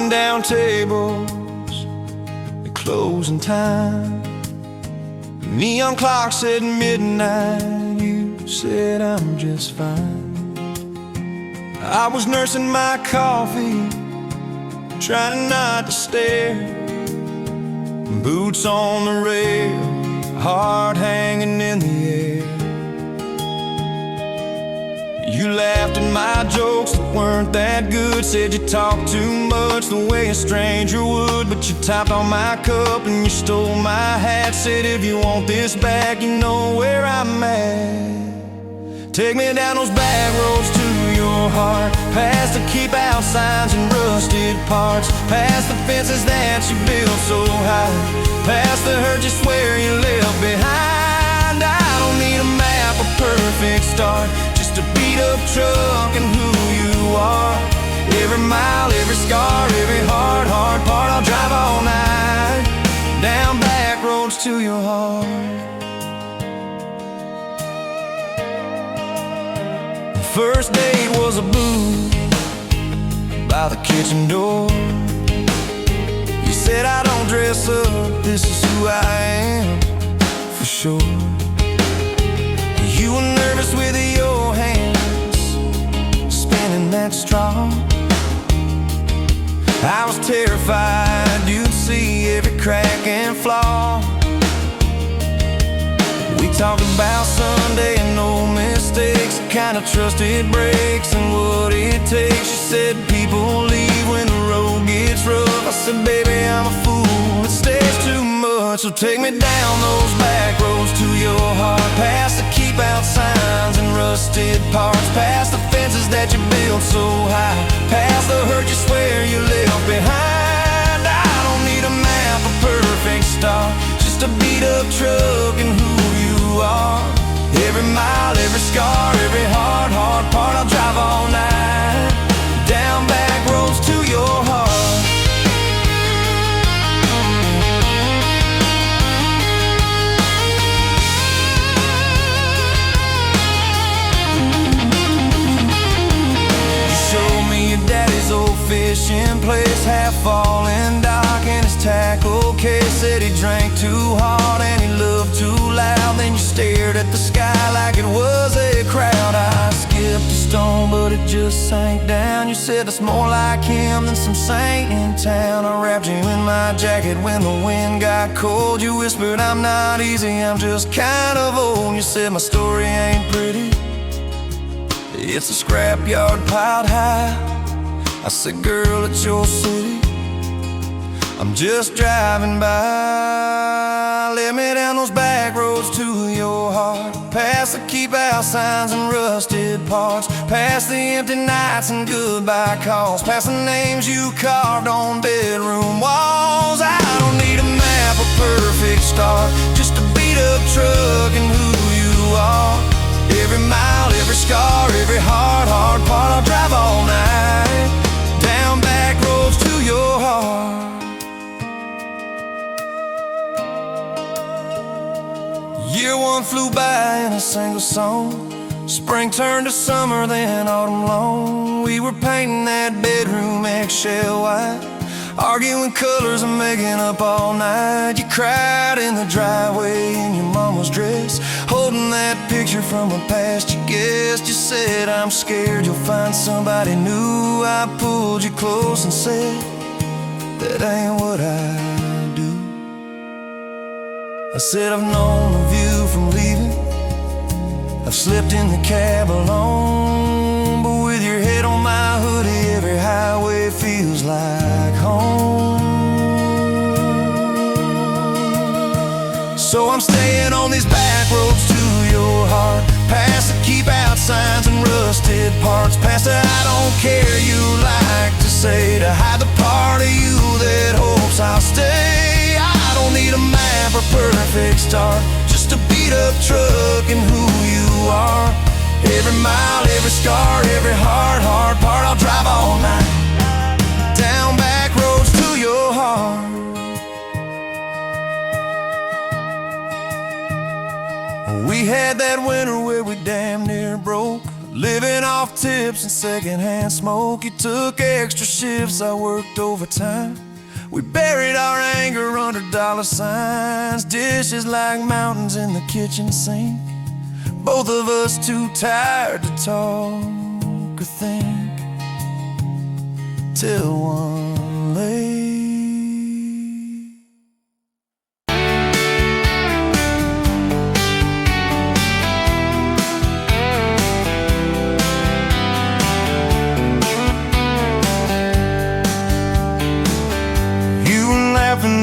Winding down tables at closing time. Neon clock said midnight. You said I'm just fine. I was nursing my coffee, trying not to stare. Boots on the rail, heart hanging in the air. You laughed at my jokes that weren't that good. Said you talked too much the way a stranger would. But you tapped on my cup and you stole my hat. Said if you want this back, you know where I'm at. Take me down those back roads to your heart, past the keep out signs and rusted parts, past the fences that you built so high, past the hurt you swear you left behind. I don't need a map, a perfect start, just a beat up truck and who you are. Every mile, every scar, every hard part, I'll drive all night down back roads to your heart. First date was a booth by the kitchen door. You said I don't dress up, this is who I am, for sure. You were nervous with your hands spinning that straw. I was terrified you'd see every crack and flaw. We talked about Sunday and no mistakes, the kind of trust it breaks and what it takes. You said people leave when the road gets rough. I said baby I'm a fool, it stays too much. So take me down those back roads to your heart, past the keep out signs and rusted parts, past the fences that you built so high, past the hurt you swear you left behind. I don't need a map, a perfect start, just a beat up truck and who you are. Every mile, every scar, every hard part, I'll drive all night down back roads to your heart. You showed me your daddy's old fishing place, half fallen dock and his tackle case. Said he drank too hard and he loved too loud. Then you stared at the sky like it was a crowd. I skipped a stone but it just sank down. You said that's more like him than some saint in town. I wrapped you in my jacket when the wind got cold. You whispered I'm not easy, I'm just kind of old. You said my story ain't pretty, it's a scrapyard piled high. I said girl, it's your city, I'm just driving by. Let me down those back roads to your heart, past the keep out signs and rusted parts, past the empty nights and goodbye calls, past the names you carved on bedroom walls. I don't need a map, a perfect start, just a beat up truck and who you are. Every mile, every scar, every hard part, I'll drive all night down back roads to your heart. Year one flew by in a single song. Spring turned to summer, then autumn long. We were painting that bedroom eggshell white, arguing colors and making up all night. You cried in the driveway in your mama's dress, holding that picture from a past you guessed. You said I'm scared you'll find somebody new. I pulled you close and said that ain't what I do. I said I've known of you from leaving, I've slept in the cab alone, but with your head on my hoodie every highway feels like home. So I'm staying on these back roads to your heart, past the keep out signs and rusted parts, past the I don't care you like to say, to hide the part of you that hopes I'll stay. I don't need a map or perfect start, just a beat up truck and who you are. Every mile, every scar, every hard part, I'll drive all night down back roads to your heart. We had that winter where we damn near broke. living off tips and secondhand smoke. You took extra shifts, I worked overtime. We buried our anger under dollar signs. Dishes like mountains in the kitchen sink. Both of us too tired to talk or think, till one late.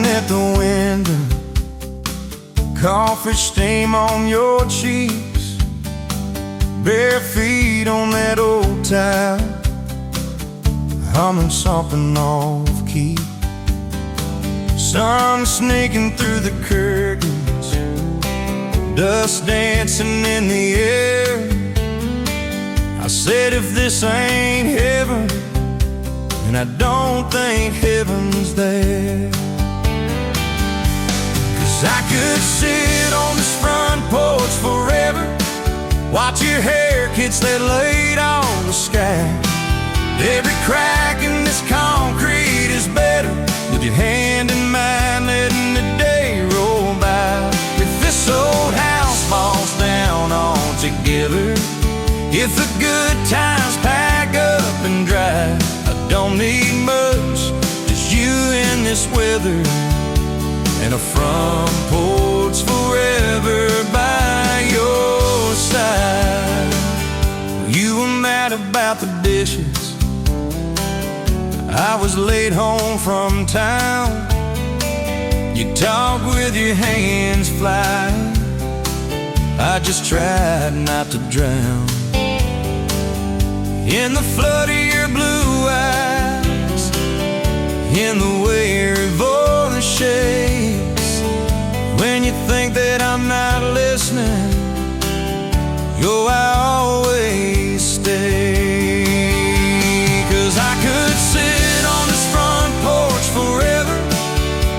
At the window, coffee stain on your cheeks, bare feet on that old tile, humming something off key. Sun sneaking through the curtains, dust dancing in the air. I said, if this ain't heaven, and I don't think heaven's there. I could sit on this front porch forever, watch your hair catch that light on the sky. Every crack in this concrete is better with your hand in mine, letting the day roll by. If this old house falls down altogether, if the good times pack up and drive, I don't need much, just you in this weather, and a front porch forever by your side. You were mad about the dishes, I was late home from town. You talk with your hands flying, I just tried not to drown in the flood of your blue eyes, in the way your voice shakes when you think that I'm not listening. Yo, I always stay, 'cause I could sit on this front porch forever,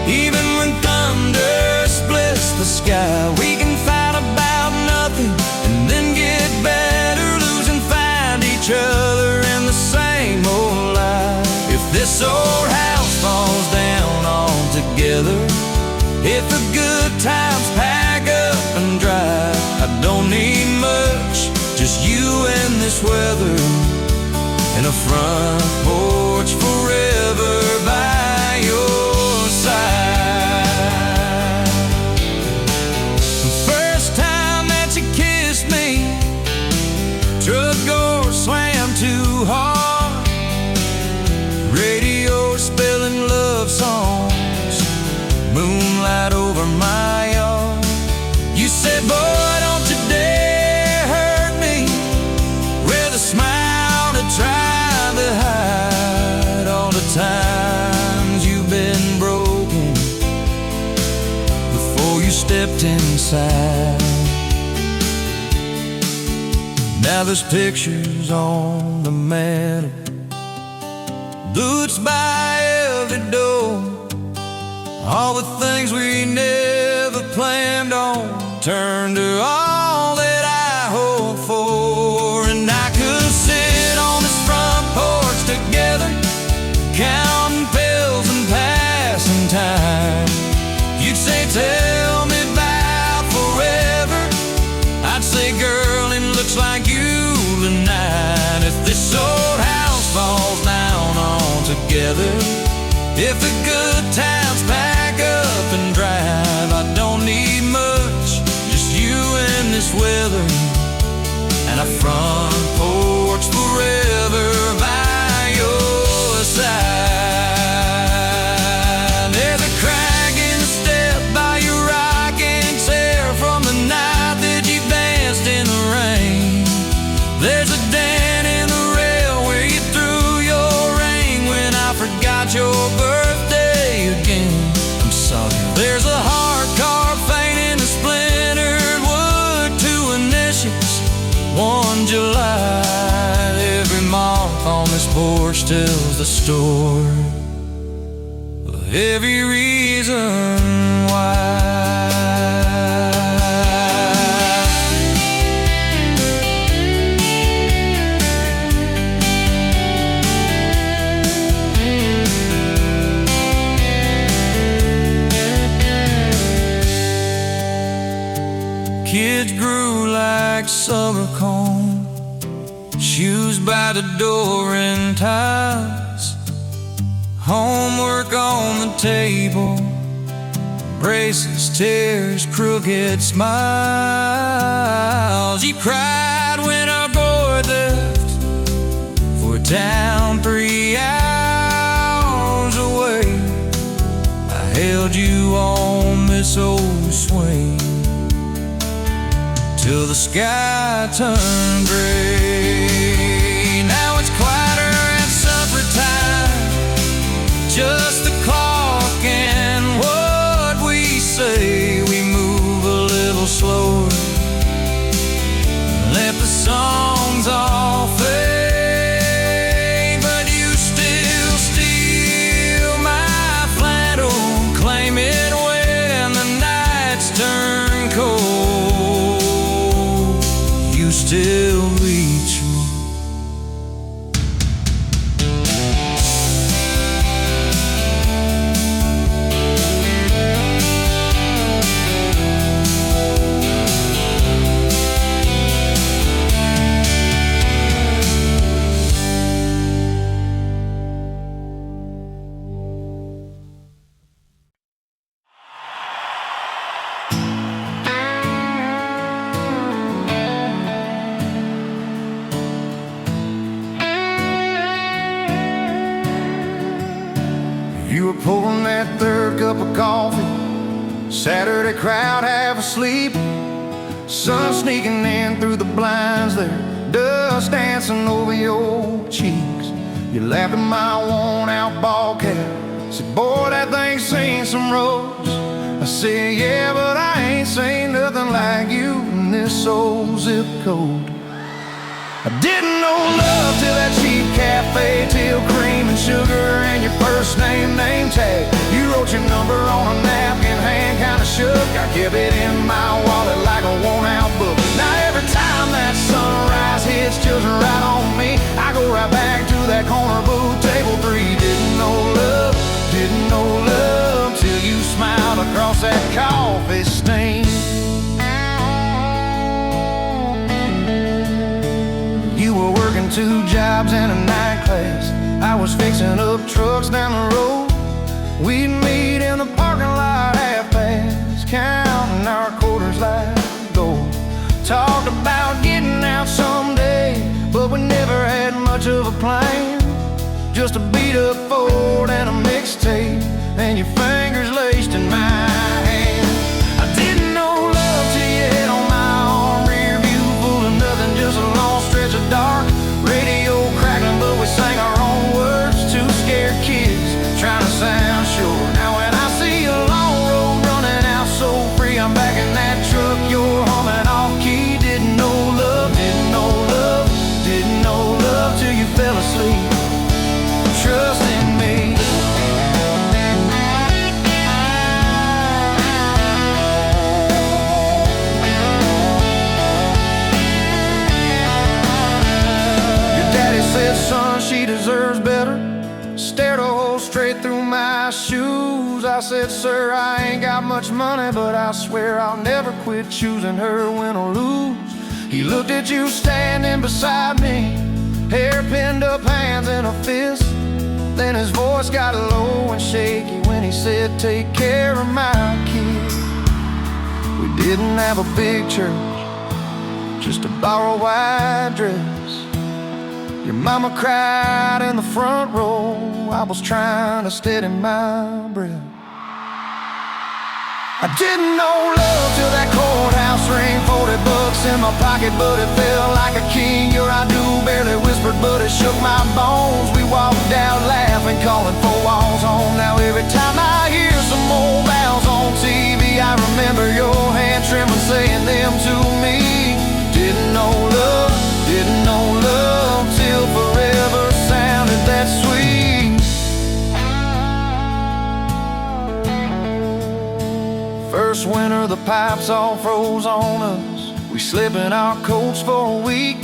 even when thunder splits the sky. We can fight about nothing and then get better, lose and find each other in the same old life. If this old house falls down altogether, if the good times pack up and drive, I don't need much, just you and this weather, and a front porch forever by your side. The first time that you kissed me, truck door slammed too hard, radio spelling love songs, moonlight over my yard. You said, boy, don't you dare hurt me, with a smile to try to hide all the times you've been broken before you stepped inside. Now there's pictures on the mantle, boots by every door, all the things we never planned on turned to all that I hope for. And I could sit on this front porch together, counting pills and passing time. You'd say, tell me about forever, I'd say, girl, it looks like you tonight. If this old house falls down altogether, if the good times pack up and drive, I don't need much, just you and this weather, and a front porch forever by your side. There's a crack in the step by your rocking chair from the night that you danced in the rain. There's a dent in the rail where you threw your ring when I forgot your birthday again. I'm sorry. There's a heart carved faint in the splintered wood, two initials, 1 July. Every mark on this porch tells the story of every reason why. like summer comb, shoes by the door and ties, homework on the table, braces, tears, crooked smiles. You cried when our boy left for a town 3 hours away. I held you on this old swing till the sky turned gray. Now it's quieter at supper time, just the clock and what we say. We move a little slower, let the songs all fade, but you still steal my flannel, claim it when the nights turn cold. You still reach me. You were pulling that third cup of coffee, Saturday crowd half asleep, sun sneaking in through the blinds there, dust dancing over your cheeks. You laughed at my worn-out ball cap, said, boy, that thing's seen some roads. I said, yeah, but I ain't seen nothing like you in this old zip code. I didn't know love till that cheap cafe, till cream and sugar and your first name tag. You wrote your number on a napkin, hand kinda shook. I kept it in my wallet like a worn-out book. Now every time that sunrise hits just right on me, I go right back to that corner booth, table 3. Didn't know love till you smiled across that coffee stain. You were working 2 jobs and a night class, I was fixing up trucks down the road. We'd meet in the parking lot half-past, counting our quarters like gold. Talked about getting out someday, but we never had much of a plan. Just a beat-up Ford and a mixtape, and your fingers laced in my hand. I didn't know love till you hit on my arm, rear view full of nothing, just a long stretch of dark. Radio crackling, but we sang our own words, 2 scared kids trying to sound sure. Now when I see a long road running out so free, I'm back in that truck, you're humming off key. Didn't know love till you fell asleep, trusting me. Said, son, she deserves better. Stared a hole straight through my shoes. I said, sir, I ain't got much money, but I swear I'll never quit choosing her, win or lose. He looked at you standing beside me, hair pinned up, hands in a fist. Then his voice got low and shaky when he said, take care of my kid. We didn't have a big church, just a borrowed white dress. Your mama cried in the front row, I was trying to steady my breath. I didn't know love till that courthouse ring, 40 bucks in my pocket, but it felt like a king. Your I do barely whispered, but it shook my bones. We walked out laughing, calling 4 walls home. Now every time I hear some old vows on TV, I remember your hand trembling, saying them to me. Didn't know love till forever sounded that sweet. First winter, the pipes all froze on us. We slept in our coats for a week.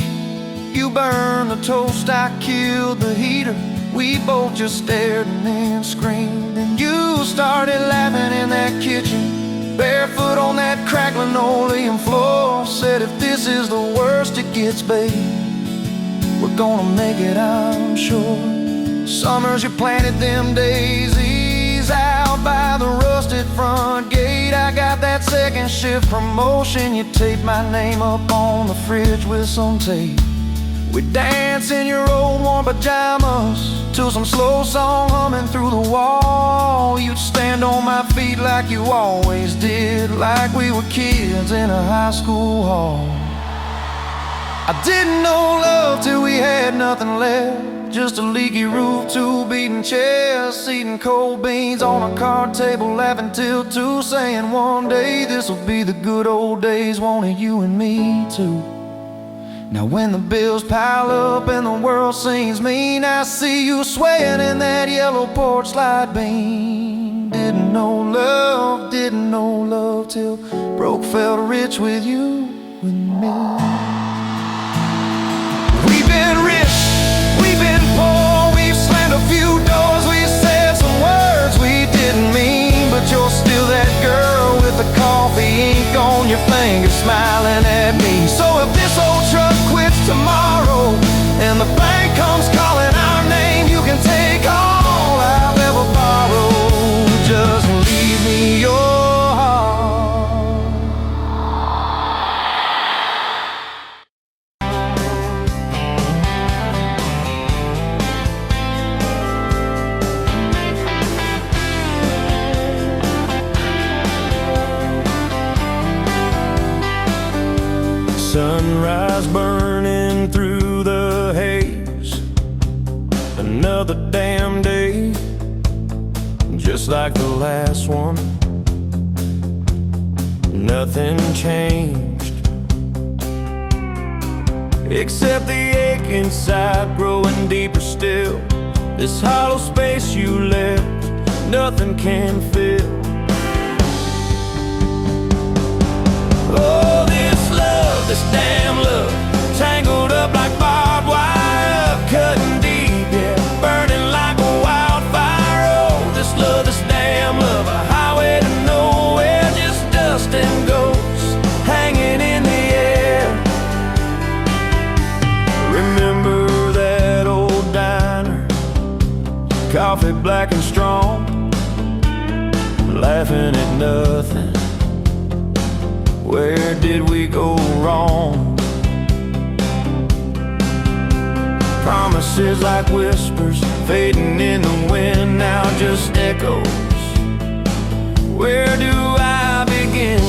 You burned the toast, I killed the heater. We both just stared and then screamed. And you started laughing in that kitchen, barefoot barefoot on that cracked linoleum floor. Said if this is the worst it gets, babe, we're gonna make it, I'm sure. Summers you planted them daisies out by the rusted front gate. I got that second shift promotion. You taped my name up on the fridge with some tape. We dance in your old warm pajamas to some slow song humming through the wall. You'd stand on my feet like you always did, like we were kids in a high school hall. I didn't know love till we had nothing left, just a leaky roof, two beating chairs, eating cold beans on a card table, laughing till two, saying one day this'll be the good old days, wanted you and me too. Now when the bills pile up and the world seems mean, I see you swaying in that yellow porch slide beam. Didn't know love till broke felt rich with you and me. We've been rich, we've been poor, we've slammed a few doors, we said some words we didn't mean, but you're still that girl with the coffee ink on your finger smiling at me. So if this old truck quits tomorrow and the bank comes calling our name, you can take all I've ever borrowed, just leave me your heart. Sunrise burning through the haze, another damn day, just like the last one. Nothing changed, except the ache inside growing deeper still. This hollow space you left, nothing can fill. Oh, this damn love, tangled up like barbed wire, cutting deep, yeah, burning like a wildfire. Oh, this damn love, a highway to nowhere, just dust and ghosts hanging in the air. Remember that old diner, coffee black and strong, laughing at nothing. Where did we go wrong? Promises like whispers fading in the wind, now just echoes. Where do I begin?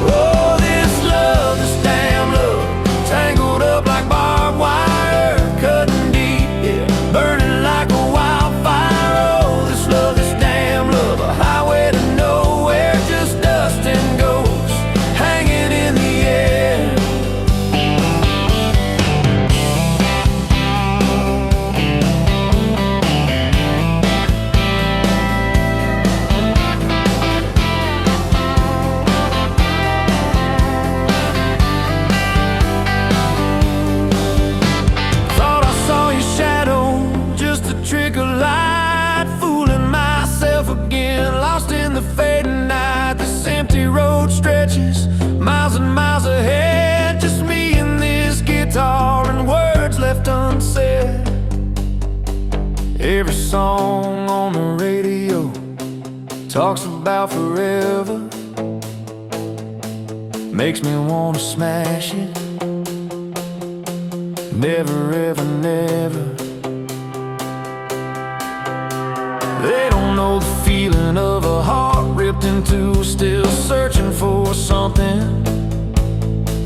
Oh, this damn love, tangled up like barbed wire, cutting deep, yeah, burning like a wildfire. Oh, this damn love, a highway to nowhere, just dust and ghosts hanging in the air. Thought I saw your shadow, just a trick of light, fooling myself again, lost in the fading night. This empty road stretches miles and miles ahead, just me and this guitar and words left unsaid. Every song on the radio talks about forever, makes me wanna smash it. Never ever never. They don't know the feeling of a heart ripped in two, still searching for something,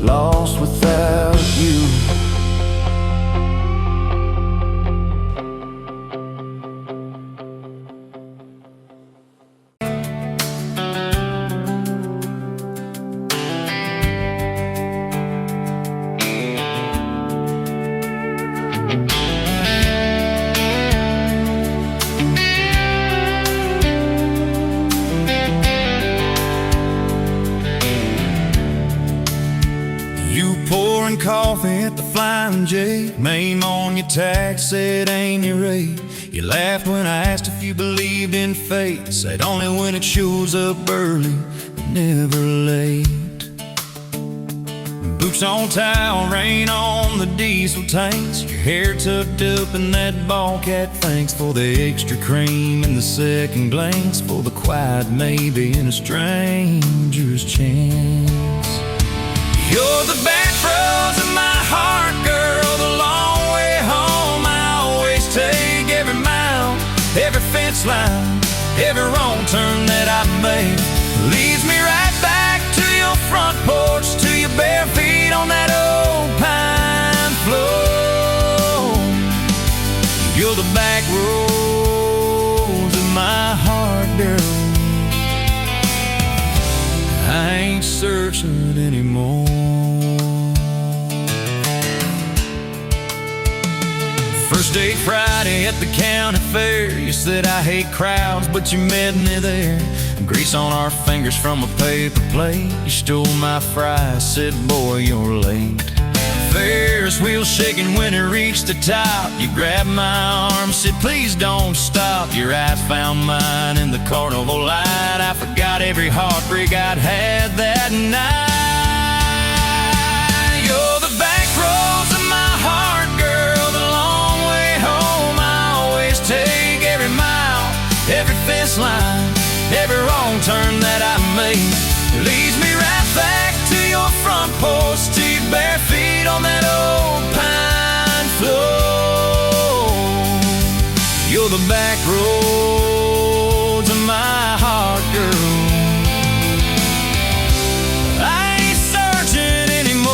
lost without you. Pouring coffee at the Flying J. Name on your tax said ain't your rate. You laughed when I asked if you believed in fate. Said only when it shows up early, never late. Boots on towel, rain on the diesel tanks. Your hair tucked up in that ball cap. Thanks for the extra cream and the second glance, for the quiet maybe in a stranger's chance. You're the back roads of my heart, girl, the long way home. I always take every mile, every fence line, every wrong turn that I make leads me right back to your front porch, to your bare feet on that old pine floor. You're the back roads of my heart, girl. I ain't searching anymore. First date Friday at the county fair. You said I hate crowds, but you met me there. Grease on our fingers from a paper plate. You stole my fries, said boy you're late. Ferris wheel shaking when it reached the top. You grabbed my arm, said please don't stop. Your eyes found mine in the carnival light. I forgot every heartbreak I'd had that night. You're the back roads of my heart, girl, the long way home. I always take every mile, every fence line, every wrong turn that I make leads me right back to your front porch, to your bare feet on that old pine floor. You're the back roads of my heart, girl. I ain't searching anymore.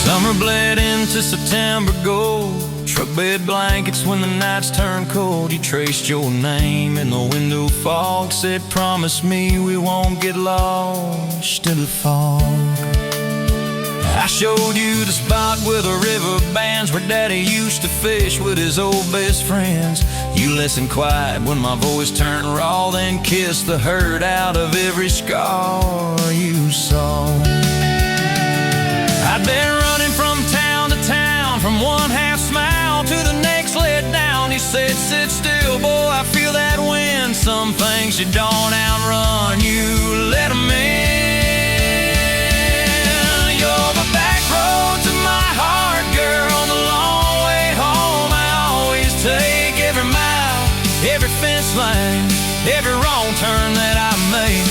Summer bled into September gold. Truck bed blankets when the nights turn cold. You traced your name in the window fog. Said promise me we won't get lost in the fog. I showed you the spot where the river bands, where Daddy used to fish with his old best friends. You listened quiet when my voice turned raw, then kissed the hurt out of every scar you saw. I'd been running from town to town, from one half smile to the next let down. You said sit still, boy, I feel that wind. Some things you don't outrun, you let them in. You're the back roads of my heart, girl, the long way home. I always take every mile, every fence line, every wrong turn that I make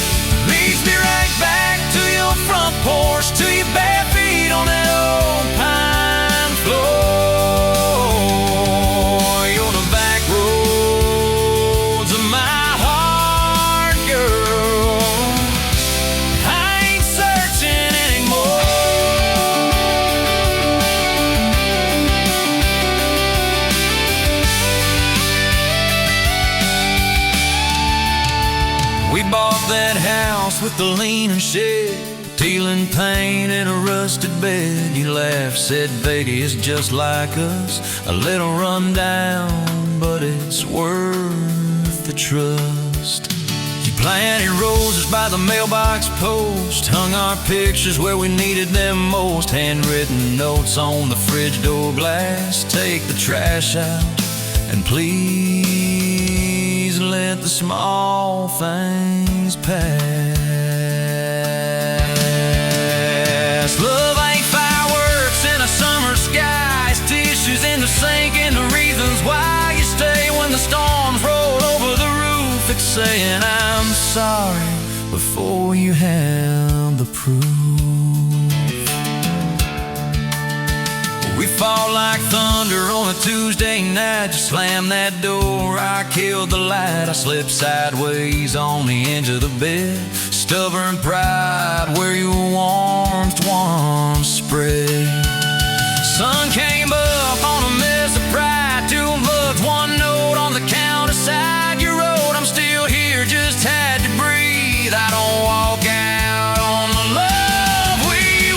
leads me right back to your front porch, to your bare feet on that old pine floor. You're the back roads of my heart, girl. I ain't searching anymore. We bought that house with the leaning shed, peeling paint in a rusted bed. You laughed, said baby, it's just like us, a little run down, but it's worth the trust. You planted roses by the mailbox post, hung our pictures where we needed them most. Handwritten notes on the fridge door glass, take the trash out and please let the small things pass. Love ain't fireworks in a summer sky, it's tissues in the sink and the reasons why you stay when the storms roll over the roof. It's saying I'm sorry before you have the proof. We fall like thunder on a Tuesday night. You slam that door, I killed the light. I slipped sideways on the edge of the bed. Stubborn pride where your warmth once spread. Sun came up on a mess of pride. Two bugs, one note on the counterside. You wrote, I'm still here, just had to breathe. I don't walk out on the love we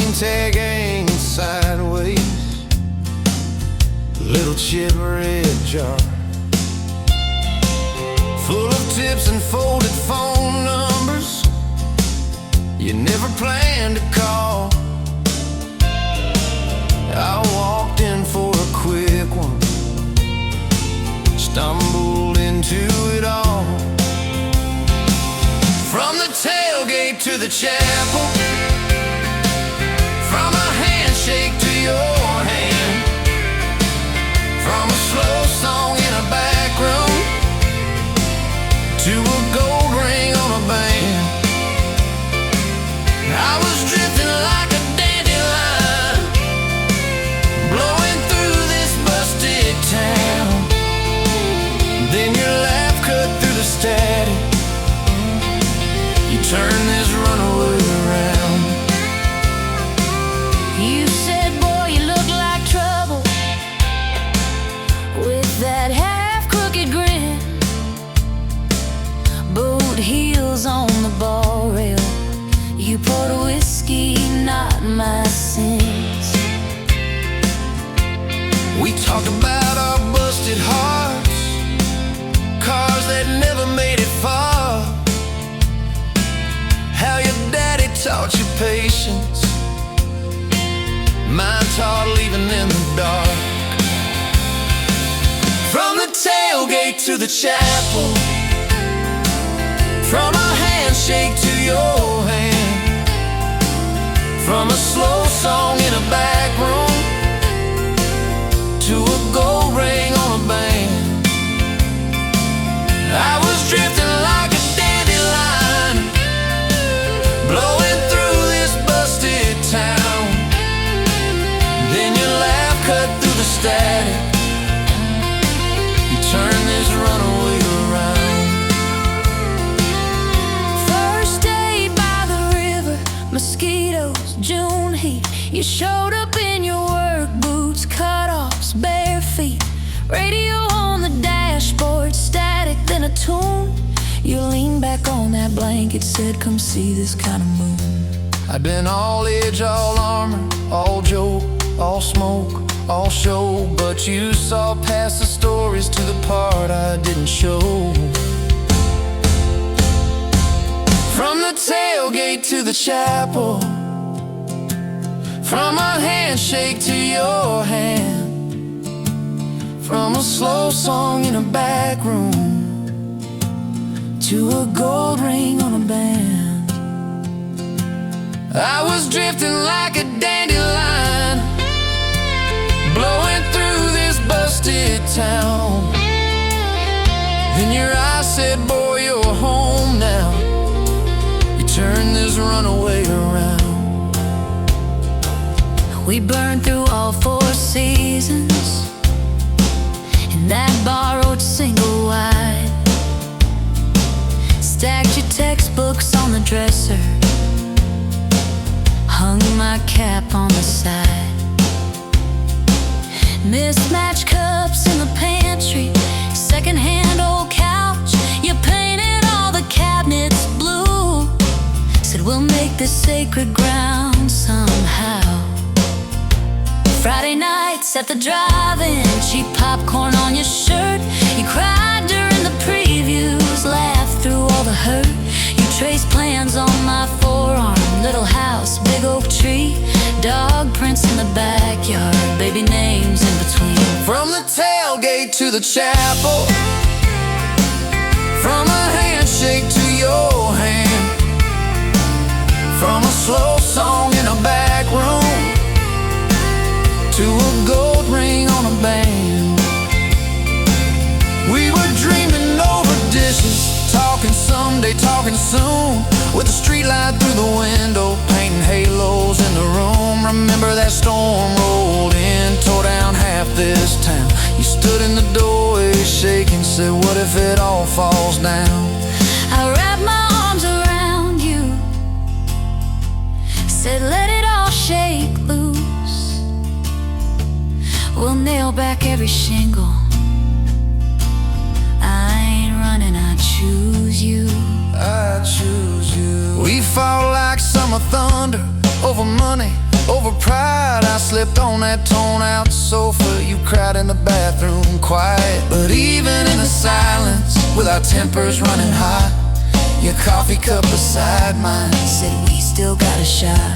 name tag hanging sideways, little chip red jar full of tips and folded phone numbers you never planned to call. I walked in for a quick one, stumbled into it all. From the tailgate to the chapel, from a handshake to your hand, from a slow song in a back room to a gold ring on a band. I was drifting like a dandelion, blowing through this busted town. Then your laugh cut through the static, you turn this runaway around. You said, boy, you look like trouble, with that half-crooked grin, boot heels on the ball rail. You poured whiskey, not my sins. We talked about our busted hearts, cars that never made it far, how your daddy taught you patience, mine taught leaving in the dark. From the tailgate to the chapel, from a handshake to your hand, from a slow song in a back room to a gold ring on a band. I was drifting like a dandelion, blowing through this busted town. Then your laugh cut through the static, you turn this runaway around. First day by the river, mosquitoes, June heat. You showed up in your work boots, cut-offs, bare feet, radio on the dashboard, static, then a tune. You leaned back on that blanket, said, come see this kind of moon. I'd been all edge, all armor, all joke, all smoke, all show, but you saw past the stories to the part I didn't show. From the tailgate to the chapel, from a handshake to your hand, from a slow song in a back room to a gold ring on a band. I was drifting like a dandelion, blowing through this busted town. Then your eyes said, boy, you're home now. You turned this runaway around. We burned through all 4 seasons in that borrowed single wide, stacked your textbooks on the dresser, hung my cap on the side. Mismatched cups in the pantry, secondhand old couch. You painted all the cabinets blue, said we'll make this sacred ground somehow. Friday nights at the drive-in, cheap popcorn on your shirt. You cried during the previews, laughed through all the hurt. You traced plans on my forearm, little house, big oak tree, dog prints in the backyard, baby names in between. From the tailgate to the chapel, from a handshake to your hand, from a slow song in a back room to a gold ring on a band. We were dreaming over dishes, talking someday, talking soon, with a street light through the window, painting halos in the room. Remember that storm rolled in, tore down half this town. You stood in the doorway shaking, said, what if it all falls down? I wrapped my arms around you, said let it all shake loose. We'll nail back every shingle. I ain't running, I choose you. I choose you. We fought like summer thunder over money, slipped on that torn-out sofa. You cried in the bathroom, quiet. But even in the silence, with our tempers running hot, your coffee cup beside mine said we still got a shot.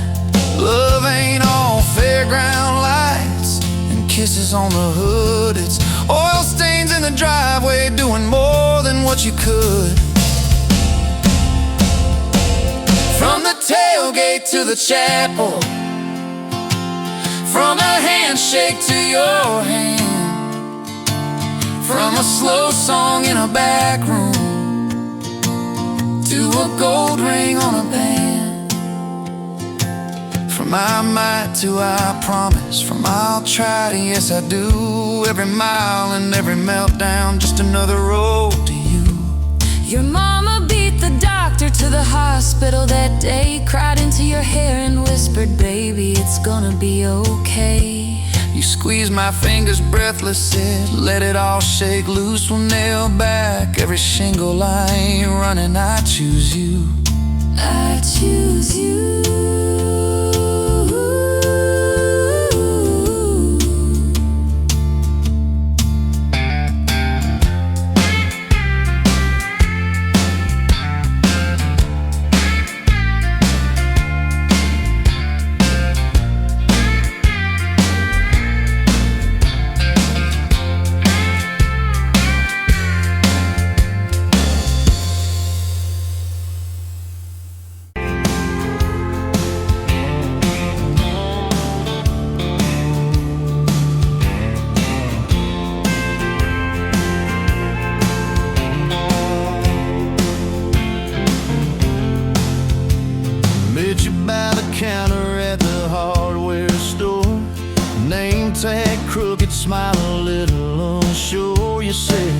Love ain't all fairground lights and kisses on the hood. It's oil stains in the driveway, doing more than what you could. From the tailgate to the chapel, from a handshake to your hand, from a slow song in a back room to a gold ring on a band. From I might to I promise, from I'll try to yes I do, every mile and every meltdown, just another road to you. Your mama beat the doctor to the hospital that day, cried into your hair and whispered, baby, it's gonna be okay. You squeezed my fingers breathless, said, let it all shake loose. We'll nail back every shingle. I ain't running, I choose you. I choose you. Counter at the hardware store, name tag crooked, smile a little unsure. You said,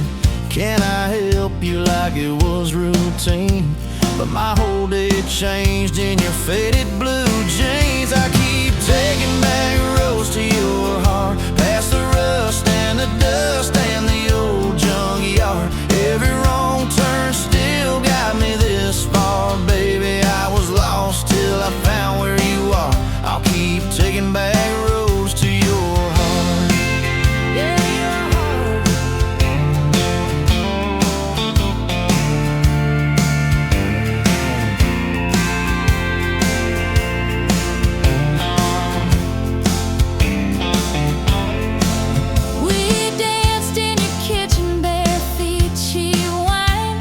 can I help you, like it was routine? But my whole day changed in your faded blue jeans. I keep taking back roads to your heart, past the rust and the dust and the old junkyard. Every wrong turn still got me this far, baby. I was lost till I found where you are. I'll keep taking back roads to your heart. Yeah, your heart. We danced in your kitchen, bare feet, cheap wine.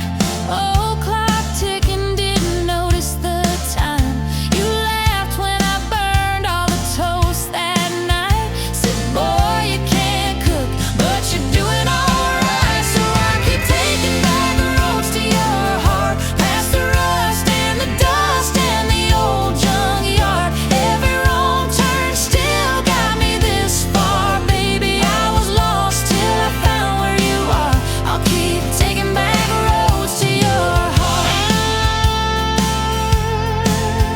Old clock ticking, didn't notice the time. You laughed when I burned all the toast that night. Said, boy, you can't cook, but you're doing alright. So I keep taking back the roads to your heart, past the rust and the dust and the old junkyard. Every wrong turn still got me this far, baby. I was lost till I found where you are. I'll keep taking back roads to your heart.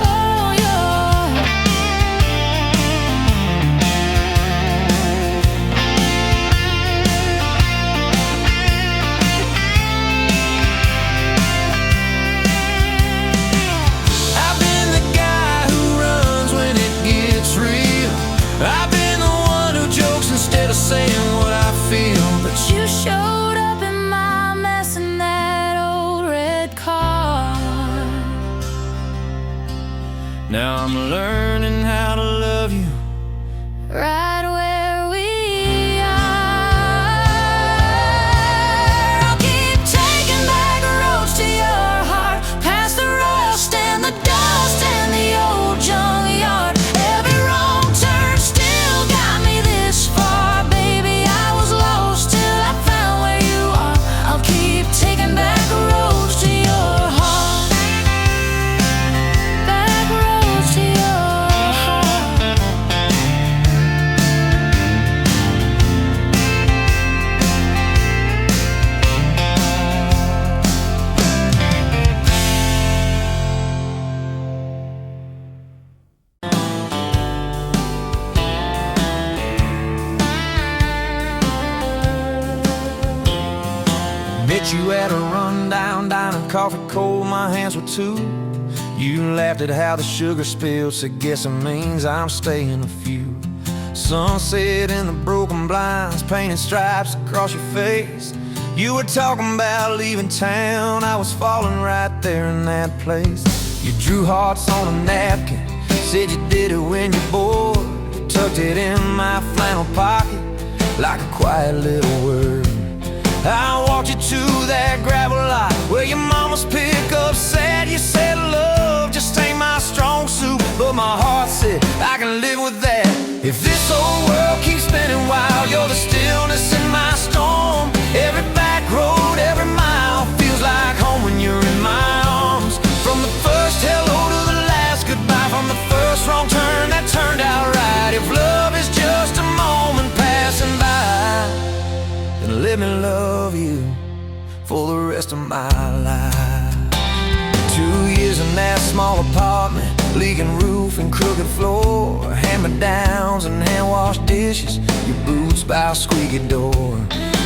Oh, your I've been the guy who runs when it gets real. I've been the one who jokes instead of saying what I feel. But you showed up in my mess in that old red car. Now I'm learning how to love you. Right where we are. I'll keep taking back roads to your heart, past the rust and the dust and the old junkyard. Every wrong turn still got me this far, baby. I was lost till I found where you are. I'll keep taking back roads to your heart. Back roads to your heart. Met you at a rundown diner, coffee cold, my hands were two. You laughed at how the sugar spilled, so guess it means I'm staying a few. Sunset in the broken blinds, painted stripes across your face. You were talking about leaving town, I was falling right there in that place. You drew hearts on a napkin, said you did it when you're bored. Tucked it in my flannel pocket like a quiet little word. I walked you to that gravel lot where your mama's pickup sat. You said love just ain't my strong suit, but my heart said I can live with that. If this old world keeps spinning wild, you're the stillness in my storm. Every back road, every mile feels like home when you're in my arms. From the first hello to the last goodbye, from the first wrong turn that turned out right. If love is just a moment passing by, then let me love you for the rest of my life. 2 years in that small apartment, leaking roof and crooked floor, hand-me-downs and hand-washed dishes, your boots by a squeaky door.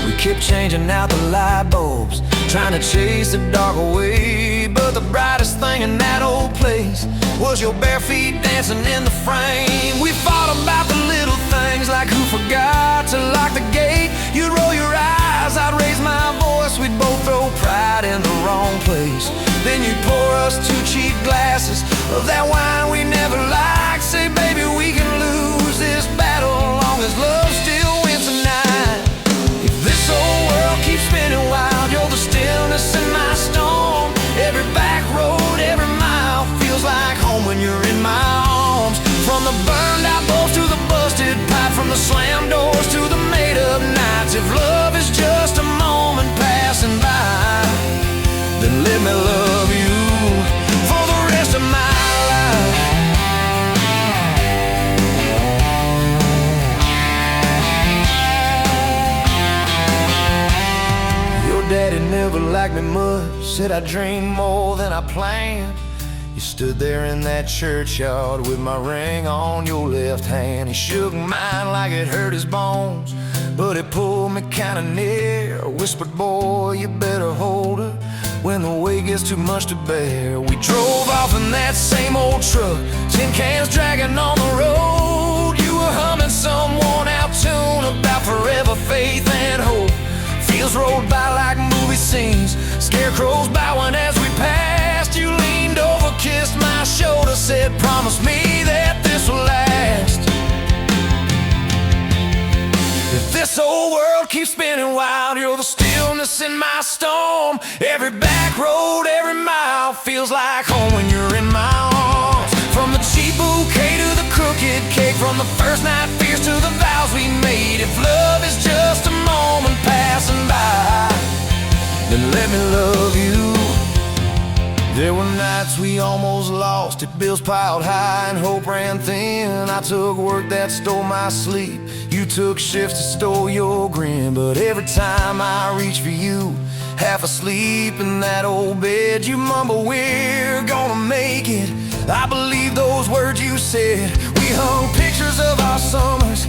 We kept changing out the light bulbs, trying to chase the dark away, but the brightest thing in that old place was your bare feet dancing in the frame. We fought about the little things, like who forgot to lock the gate. You'd roll your eyes, I'd raise my voice, we'd both throw pride in the wrong place. Then you'd pour us 2 cheap glasses of that wine we never liked. Say, baby, we can lose this battle long as love still wins tonight. If this old world keeps spinning wild, you're the stillness in my storm. Every back road, every mile feels like home when you're in my arms. From the burned out bulbs to the busted pipe, from the slammed doors to the made up nights. If love is just a moment passing by, then let me love you for the rest of my life. Your daddy never liked me much, said I dreamed more than I planned. You stood there in that churchyard with my ring on your left hand. He shook mine like it hurt his bones, but he pulled me kinda near, whispered, boy, you better hold her when the weight gets too much to bear. We drove off in that same old truck, tin cans dragging on the road. You were humming some worn-out tune about forever faith and hope. Fields rolled by like movie scenes, scarecrows bowing as we passed. You leaned over, kissed my shoulder, said, promise me that this will last. If this old world keeps spinning wild, you're the stillness in my storm. Every back road, every mile feels like home when you're in my arms. From the cheap bouquet to the crooked cake, from the first night fears to the vows we made. If love is just a moment passing by, then let me love you. There were nights we almost lost it, bills piled high and hope ran thin. I took work that stole my sleep, you took shifts that stole your grin. But every time I reach for you, half asleep in that old bed, you mumble, we're gonna make it. I believe those words you said. We hung pictures of our summers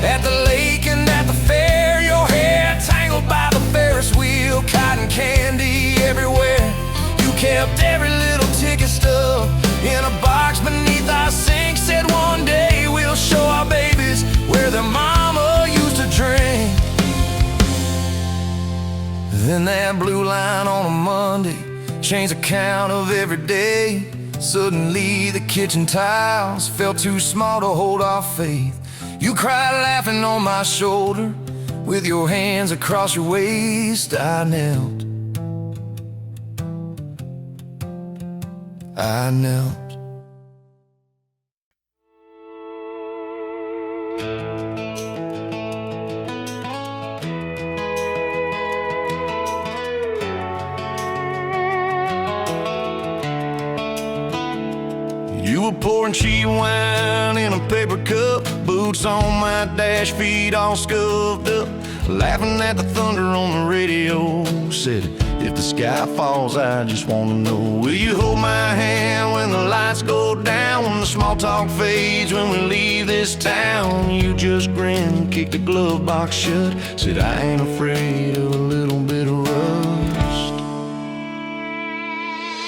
at the lake and at the fair. Your hair tangled by the Ferris wheel, cotton candy everywhere. You kept every little ticket stub in a box beneath our sink. Said one day we'll show our babies where their mama used to drink. Then that blue line on a Monday changed the count of every day. Suddenly the kitchen tiles felt too small to hold our faith. You cried laughing on my shoulder, with your hands across your waist. I knelt. You were pouring cheap wine in a paper cup, boots on my dash, feet all scuffed up, laughing at the thunder on the radio. Said, if the sky falls, I just wanna know, will you hold my hand when the lights go down, when the small talk fades, when we leave this town? You just grinned, kicked the glove box shut, said, I ain't afraid of a little bit of rust.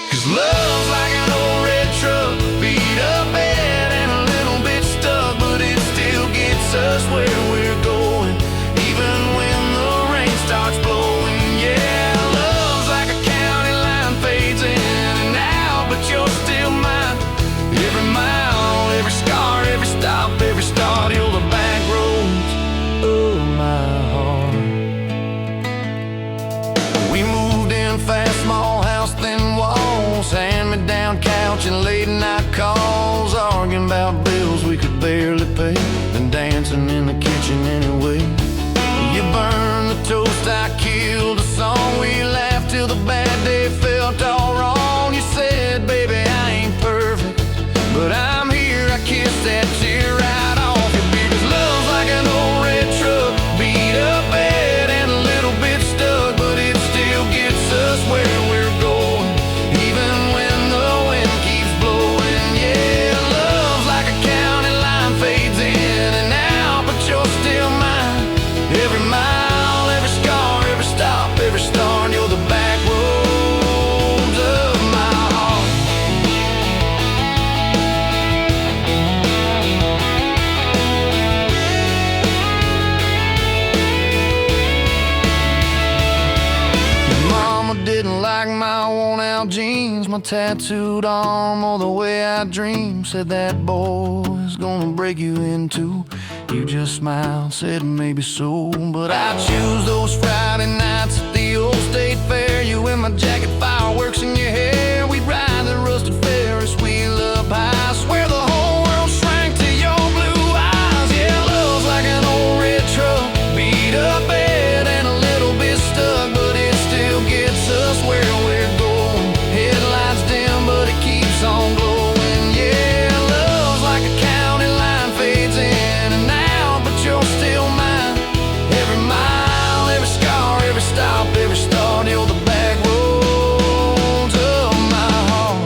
'Cause love's like an old red truck, beat up bed and a little bit stuck, but it still gets my tattooed arm, or the way I dream. Said that boy's gonna break you in two. You just smiled, said maybe so. But I choose those Friday nights at the old state fair. You in my jacket, fireworks in your hair. We'd ride the rusted Ferris wheel up high. Swear the whole world shrank to your blue eyes. Yeah, love's like an old red truck, beat up bed and a little bit stuck, but it still gets us where we're going. Headlights dim, but it keeps on glowing. Yeah, love's like a county line, fades in and out, but you're still mine. Every mile, every scar, every stop, every start, you're the back roads of my heart.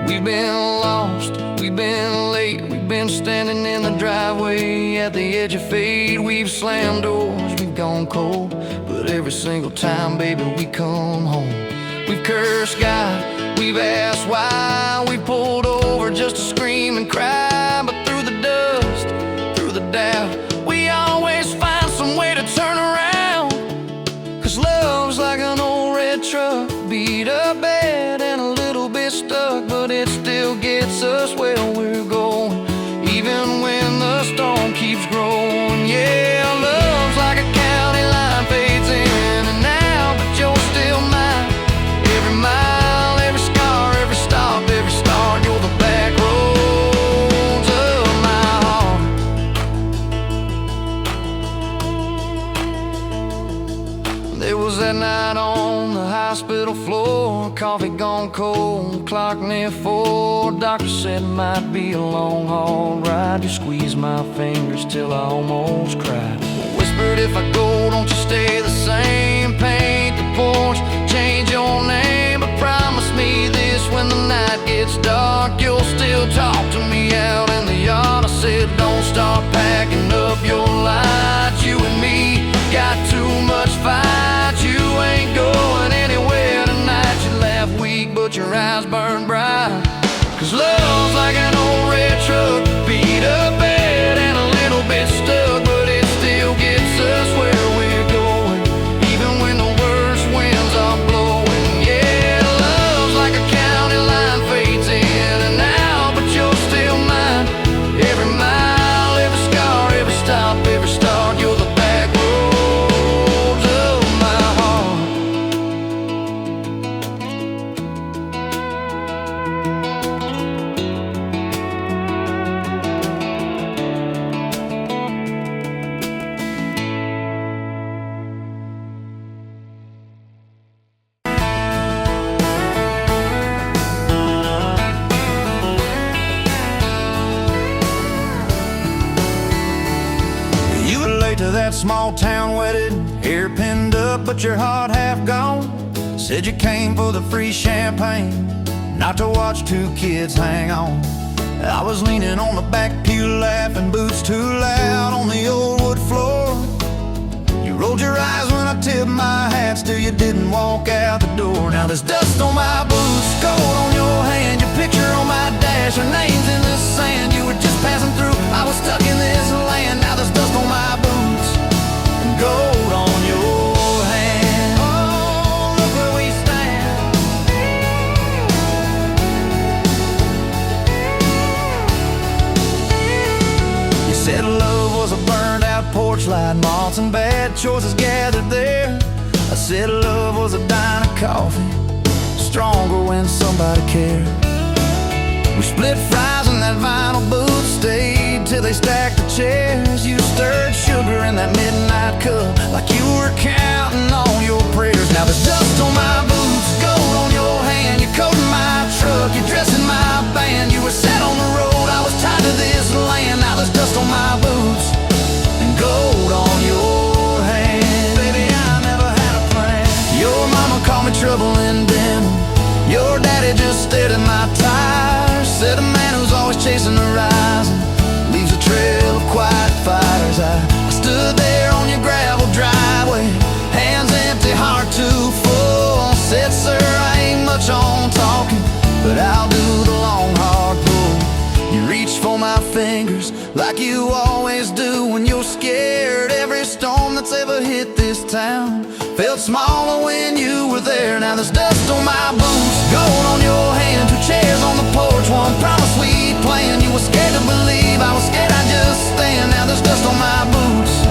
We've been lost, we've been late, we've been standing in the driveway at the edge of fate. We've slammed doors, we've gone cold, but every single time, baby, we come home. We've cursed God, we've asked why, we pulled over just to scream and cry. But through the dust, through the doubt, we always find some way to turn around. 'Cause love's like an old red truck, beat up bad and a little bit stuck, but it still gets us where we're going, even when the storm keeps growing. Yeah, love's like a county line, fades in and out, but you're still mine. Every mile, every scar, every stop, every start, you're the back roads of my heart. There was that night on the hospital floor, coffee gone cold, clock near 4. Doctor said it might be a long haul ride. You squeezed my fingers till I almost cried. Whispered, if I go, don't you stay the same. Paint the porch, change your name, but promise me this, when the night gets dark, you'll still talk to me out in the yard. I said, don't start packing up your lights. You and me got too much fight. You ain't going anywhere tonight. You laugh weak, but your eyes burn bright. 'Cause love's like an old red truck, beat up bad and a little bit stuck, but it still gets us where we're going, even when the worst winds are blowing. Yeah, love's like a county line, fades in and out, but you're still mine. Every mile, every scar, every stop, every start, you're the back roads of my heart. You were late to that small town wedding, hair pinned up but your heart half gone. Said you came for the free champagne, not to watch two kids hang on. I was leaning on the back pew laughing, boots too loud on the old wood floor. You rolled your eyes when I tipped my hat, still you didn't walk out the door. Now there's dust on my boots, gold on your hand, your picture on my dash, your name's in the sand. You were just passing through, I was stuck in this land. Now there's dust on my boots and gold on your hand. Oh, look where we stand. You said love was a burned out porch light, moths and bad choices gathered there. I said love was a dime of coffee, stronger when somebody cared. We split fries in that vinyl booth, stayed till they stacked the chairs. You stirred sugar in that midnight cup like you were counting on your prayers. Now there's dust on my boots, gold on your hand, you're coating my truck, you're dressing my band. You were set on the road, I was tied to this land. Now there's dust on my boots and gold on your hand. Baby, I never had a plan. Your mama called me trouble in denim, your daddy just stared at my tires. Said a man who's always chasing the horizon leaves a trail of quiet fires. I stood there on your gravel driveway, hands empty, heart too full. Said, sir, I ain't much on talking, but I'll do the long hard pull. You reached for my fingers like you always do when you're scared. Every storm that's ever hit this town Felt smaller when you were there. Now there's dust on my boots, gold on your hand, 2 chairs on the porch, one promise we planned. You were scared to believe, I was scared I'd just stand. Now there's dust on my boots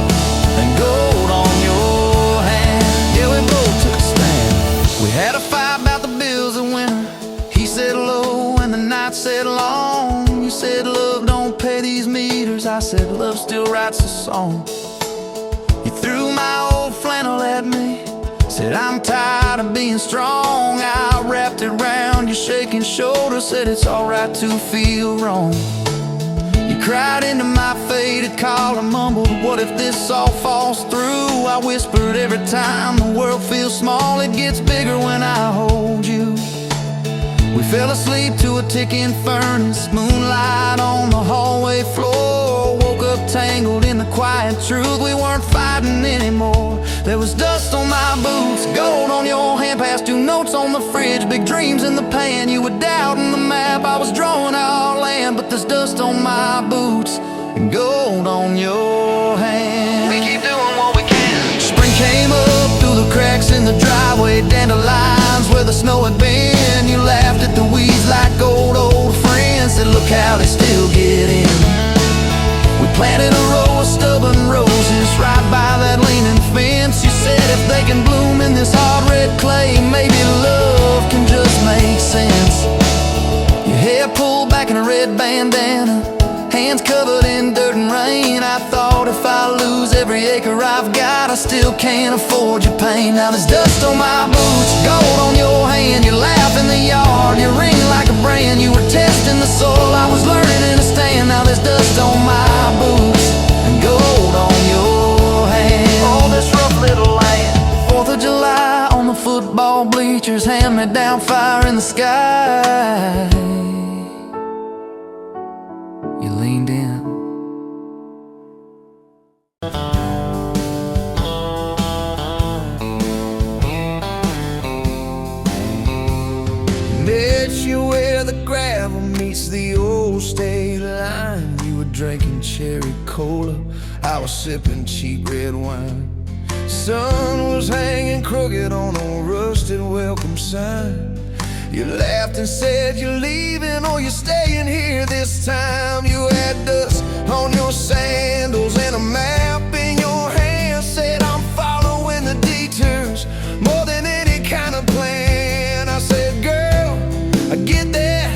and gold on your hand. Yeah, we both took a stand. We had a fight about the bills of winter. He said low and the night said long. You said love don't pay these meters. I said love still writes a song. You threw my old flannel at me, said I'm tired of being strong. I wrapped it round your shaking shoulder, said it's alright to feel wrong. You cried into my faded collar, mumbled, what if this all falls through? I whispered, every time the world feels small, it gets bigger when I hold you. We fell asleep to a ticking furnace, moonlight on the hallway floor. Woke up tangled in the quiet truth, we weren't fighting anymore. There was dust on my boots, gold on your hand, past 2 notes on the fridge, big dreams in the pan. You were doubting the map, I was drawing our land. But there's dust on my boots and gold on your hand. We keep doing what we can. Spring came up through the cracks in the driveway, dandelions where the snow had been. You laughed at the weeds like old friends, said look how they still get in. We planted a row of stubborn roses right by that leaning fence. You said if they can bloom in this hard red clay, maybe love can just make sense. Your hair pulled back in a red bandana, hands covered in dirt and rain. I thought if I lose every acre I've got, I still can't afford your pain. Now there's dust on my boots, gold on your hand. You laugh in the yard, you ring like a brand. You were testing the soil, I was learning in a stand. Now there's dust on my boots and gold on your hand. Oh, this rough little land. 4th of July on the football bleachers, hand-me-down fire in the sky. You leaned in. Met you where the gravel meets the old state line. You were drinking cherry cola, I was sipping cheap red wine. Sun was hanging crooked on a rusted welcome sign. You laughed and said you're leaving or you're staying here this time. You had dust on your sandals and a map in your hand, said I'm following the detours more than any kind of plan. I said girl, I get that,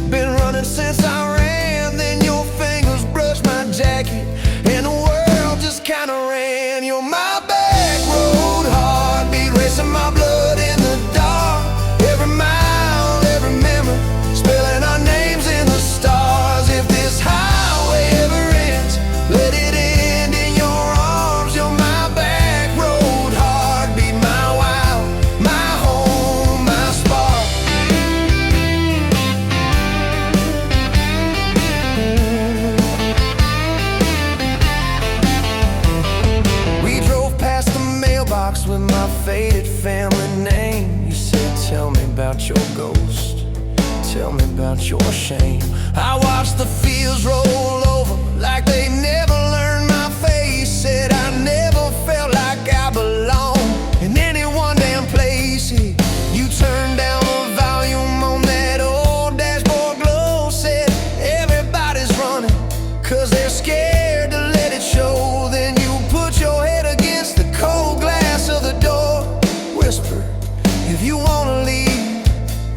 been running since I ran. Then your fingers brushed my jacket and the world just kinda ran. You're my back road heartbeat, racing my blood in the dark. Every mile, every memory, spelling our names in the stars. If this highway ever ends, let it end in your arms. You're my back road heartbeat, my wild, my home, my spark. We drove past the mailbox with my faded family name. You said, tell me about your ghost, tell me about your shame. I watched the fields roll over like they never learned my face. Said I never felt like I belonged in any one damn place. You turned down the volume on that old dashboard glow. Said everybody's running 'cause they're scared to let it show. Then you put your head against the cold glass of the door, whisper, if you wanna leave,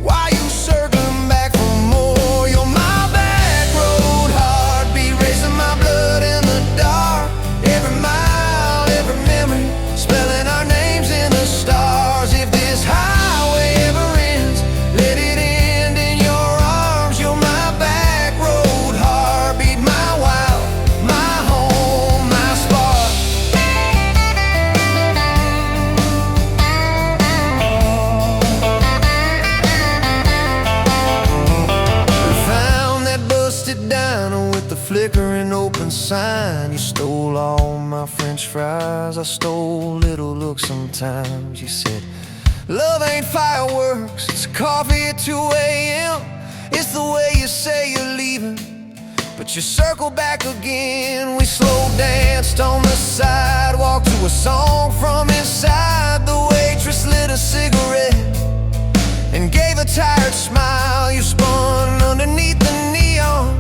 why you circling back for more? You're my back road heartbeat, racing my blood in the dark. Every mile, every memory, spelling our names in the stars. If this highway ever ends, let it end in your arms. You're my back road heartbeat, my wild, my home, my spark. We found that busted diner with the flickering open sign. You stole all my french fries, I stole little looks sometimes. You said, love ain't fireworks, it's coffee at 2 a.m. It's the way you say you're leaving, but you circle back again. We slow danced on the sidewalk to a song from inside. The waitress lit a cigarette and gave a tired smile. You spun underneath the neon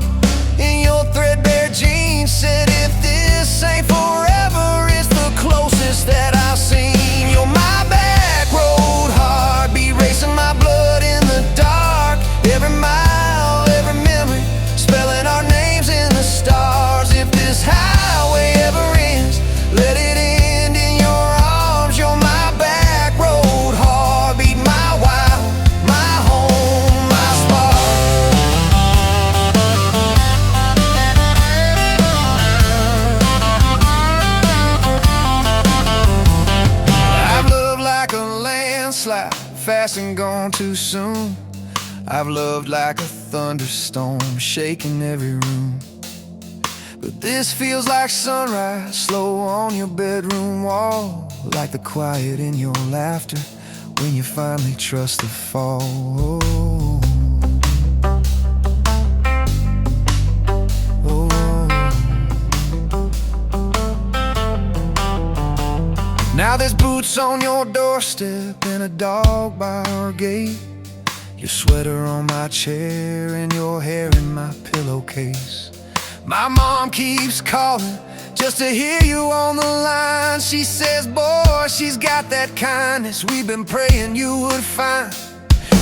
in your threadbare jeans. Said, if this ain't forever, it's the closest that I've seen. You're my back road heartbeat, racing my blood in the dark. Every mile, every memory, spelling our names in the stars. If this highway ever ends, let it end in your arms. You're my back road heartbeat, my wild, my home, my spark. I've loved like a landslide, fast and gone too soon. I've loved like a thunderstorm, shaking every room. But this feels like sunrise, slow on your bedroom wall, like the quiet in your laughter when you finally trust the fall. Now there's boots on your doorstep and a dog by our gate. Your sweater on my chair and your hair in my pillowcase. My mom keeps calling just to hear you on the line. She says, boy, she's got that kindness we've been praying you would find.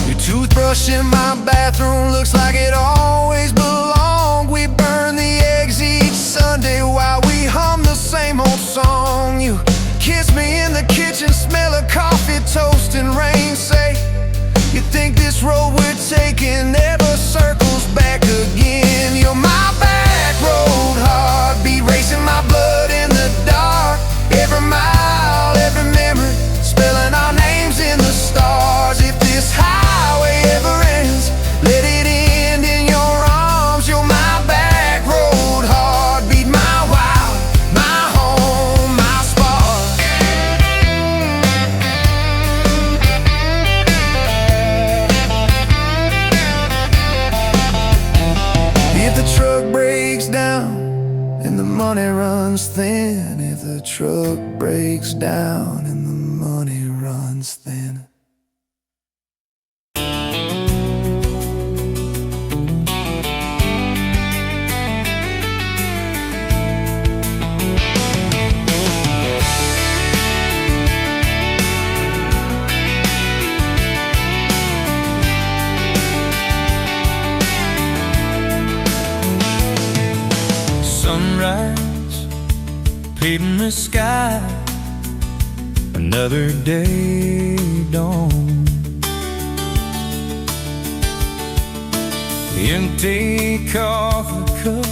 Your toothbrush in my bathroom looks like it always belonged. We burn the eggs each Sunday while we hum the same old song. You kiss me in the kitchen, smell of coffee, toast, and rain. Say, you think this road we're taking never circles back again. You're my back road heartbeat, racing my blood in the dark. Every mile, every memory, spelling our names in the stars. If this highway ever ends, let it end in your arms. You're my back road heartbeat, my wild, my home, my spark. If the truck breaks down and the money runs thin, if the truck breaks down and the money runs thin. Sunrise, paving the sky, another day dawn. Empty coffee cup,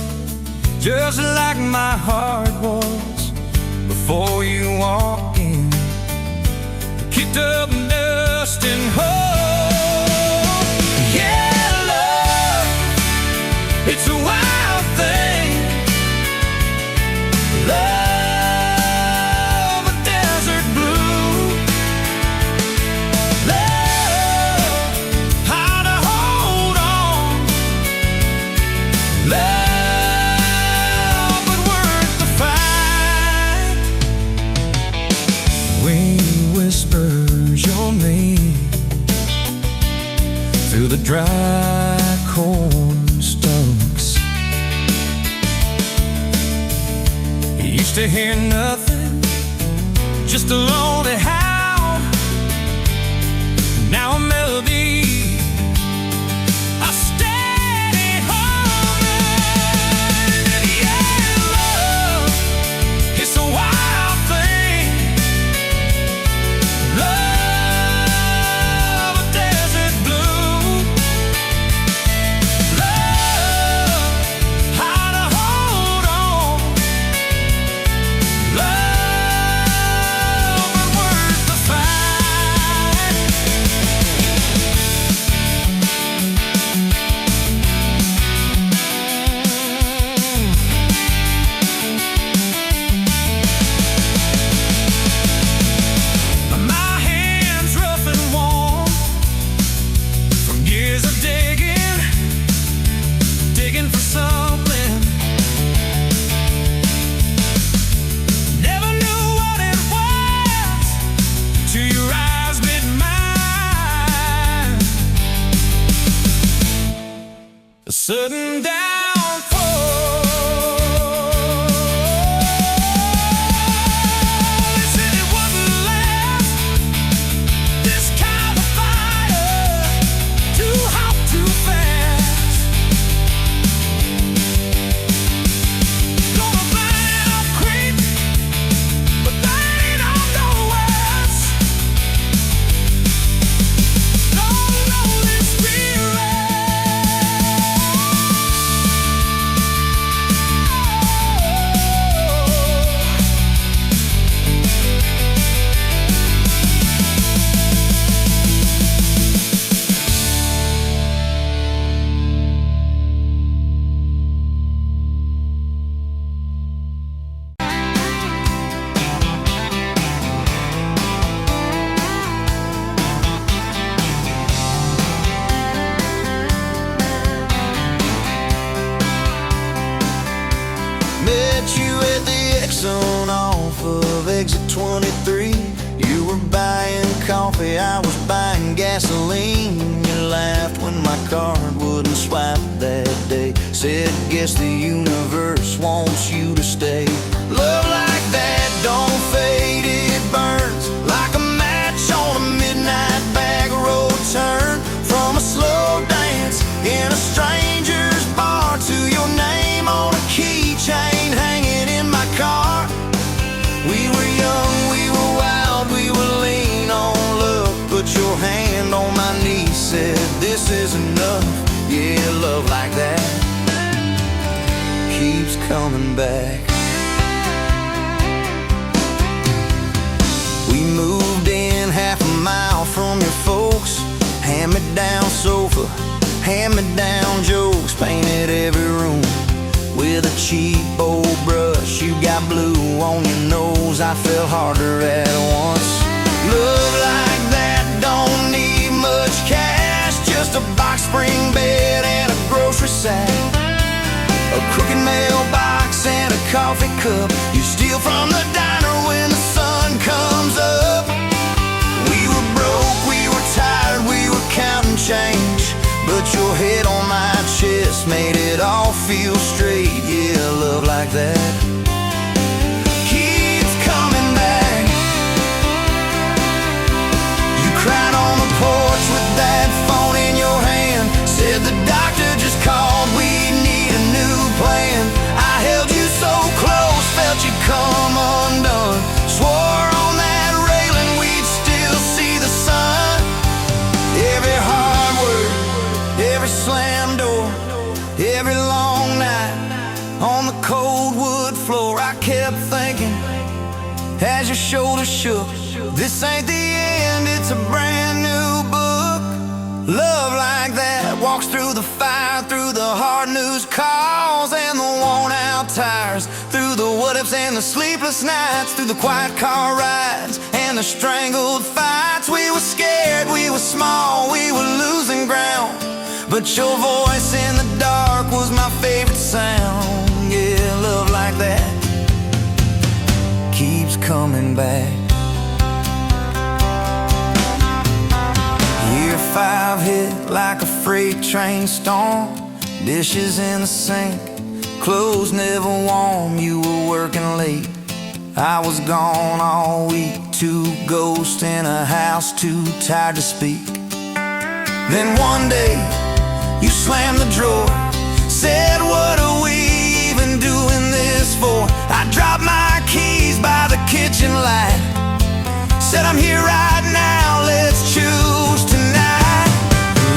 just like my heart was before you walked in. Kicked up dust and hope. Yeah, love, it's a wild thing. Love, a desert blue. Love, how to hold on. Love, but worth the fight. Wind whispers your name through the dry corn stalks. Used to hear nothing, just a lonely howl. Now a melody, a steady humming. Yeah, love, it's a wild thing. Love, a desert blue. Love, how to hold on. Love, but worth the fight. sudden downfall. They said it wouldn't last, this kind of fire, too hot, too fast. Gonna burn it up quick, but that ain't on no west. Don't know this spirit. Met you at the Exxon off of exit 23. You were buying coffee, I was buying gasoline. You laughed when my card wouldn't swipe that day. Said, guess the universe wants you to stay. Love like that don't fade, it burns like a match on a midnight back road turn. From a slow dance in a stranger's bar to your name on a keychain hanging in my car. We were young, we were wild, we were lean on love. Put your hand on my knee, said this is enough. Yeah, love like that keeps coming back. We moved in half a mile from your folks. Hand-me-down sofa, hand-me-down jokes. Painted every room with a cheap old brush. You got blue on your nose, I fell harder at once. Love like that don't need much cash, just a box spring bed and a grocery sack, a crooked mailbox and a coffee cup. You steal from the diner when the sun comes up. We were broke, we were tired, we were counting change, but your head on my chest made it all feel straight. Yeah, love like that keeps coming back. You cried on the porch with that phone in your hand. Said the doctor just called, we need a new plan. I held you so close, felt you come undone. Swore on that railing we'd still see the sun. Every hard word, every slam door, every long night on the cold wood floor, I kept thinking as your shoulders shook, this ain't the end, it's a brand new book. Love like that walks through the fire, through the hard news calls and the worn out tires, through the what ifs and the sleepless nights, through the quiet car rides and the strangled fights. We were scared, we were small, we were losing ground, but your voice in the dark was my favorite sound. Yeah, love like that keeps coming back. Year 5 hit like a freight train storm. Dishes in the sink, clothes never warm. You were working late, I was gone all week. 2 ghosts in a house, too tired to speak. Then one day you slammed the drawer, said, what are we even doing this for? I dropped my keys by the kitchen light, said I'm here right now, let's choose tonight.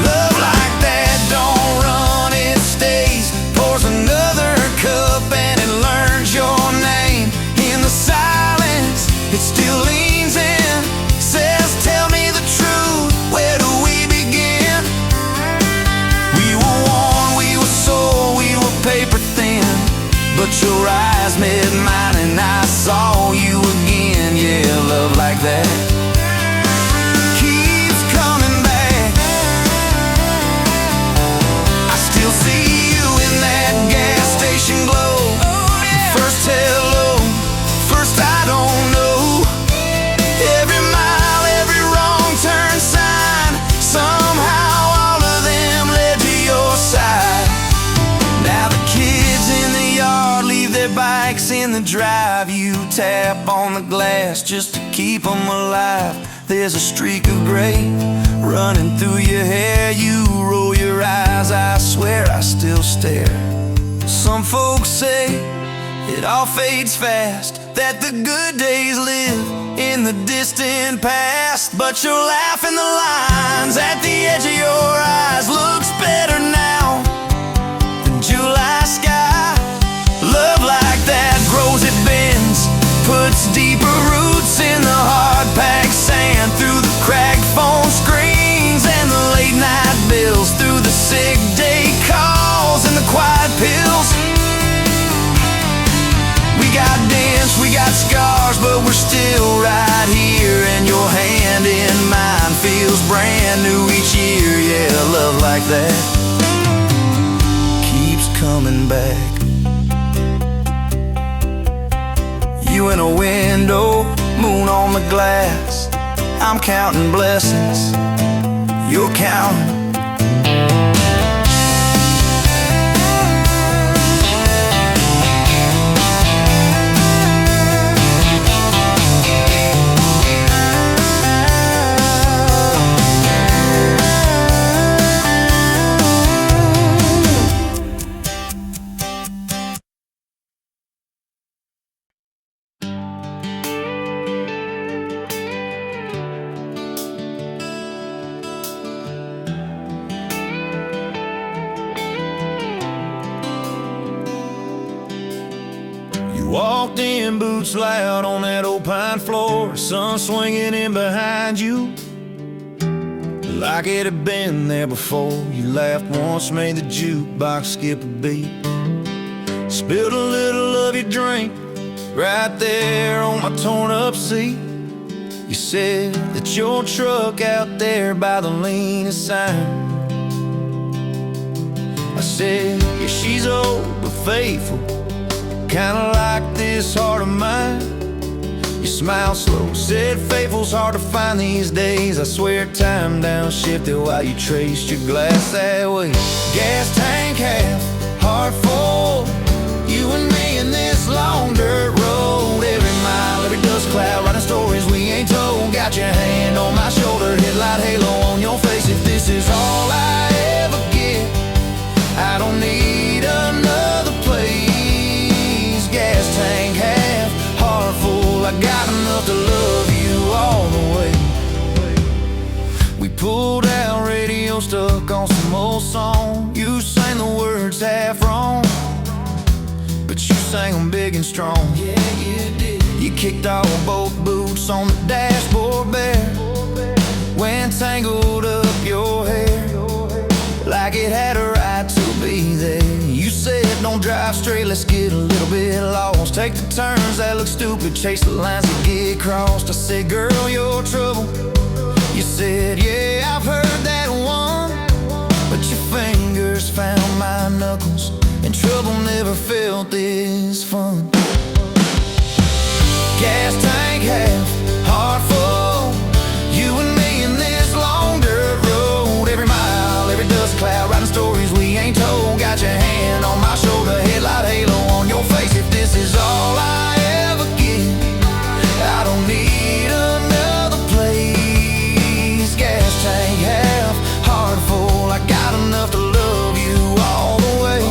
Love like that don't run, it stays. Pours another cup and it learns your name. In the silence, it still leans in, says tell me the truth, where do we begin? We were worn, we were sore, we were paper thin, but your eyes met mine and I saw you again. Yeah, love like that keeps coming back. I still see you in that gas station glow. First hello, first I don't know. Every mile, every wrong turn sign, somehow all of them led to your side. bikes in the drive, you tap on the glass just to keep them alive. There's a streak of gray running through your hair. You roll your eyes, I swear I still stare. Some folks say it all fades fast, that the good days live in the distant past. But your laugh and the lines at the edge of your eyes looks better now than July sky. Love like that grows, it bends, puts deeper roots in the hard-packed sand, through the cracked phone screens and the late-night bills, through the sick day calls and the quiet pills. We got dents, we got scars, but we're still right here, and your hand in mine feels brand new each year. Yeah, love like that keeps coming back. You in a window, moon on the glass. I'm counting blessings, you're counting. Walked in, boots loud on that old pine floor, sun swinging in behind you like it had been there before. You laughed once, made the jukebox skip a beat, spilled a little of your drink right there on my torn up seat. You said that your truck out there by the leanest sign. I said, yeah, she's old but faithful, kinda like this heart of mine. You smiled slow, said faithful's hard to find these days. I swear time downshifted while you traced your glass that way. Gas tank half, heart full, you and me in this long dirt road. Every mile, every dust cloud, writing stories we ain't told. Got your hand on my shoulder, headlight halo on your face. If this is all I ever get, I don't need another place. Gas tank half, heart full, I got enough to love you all the way. We pulled out, radio stuck on some old song. You sang the words half wrong, but you sang them big and strong. Yeah, you did. You kicked off both boots on the dashboard bare, went tangled up your hair like it had a right to be there. You said don't drive straight, let's get a little bit lost, take the turns that look stupid, chase the lines that get crossed. I said, girl, you're trouble. You said, yeah, I've heard that one, but your fingers found my knuckles, and trouble never felt this fun. Gas tank half, heart full, you and me in this long dirt road. Every mile, every dust cloud, writing stories we ain't told. Got your hand on my shoulder, headlight halo on your face. If this is all I ever get, I don't need another place. Gas tank half, heart full, I got enough to love you all the way.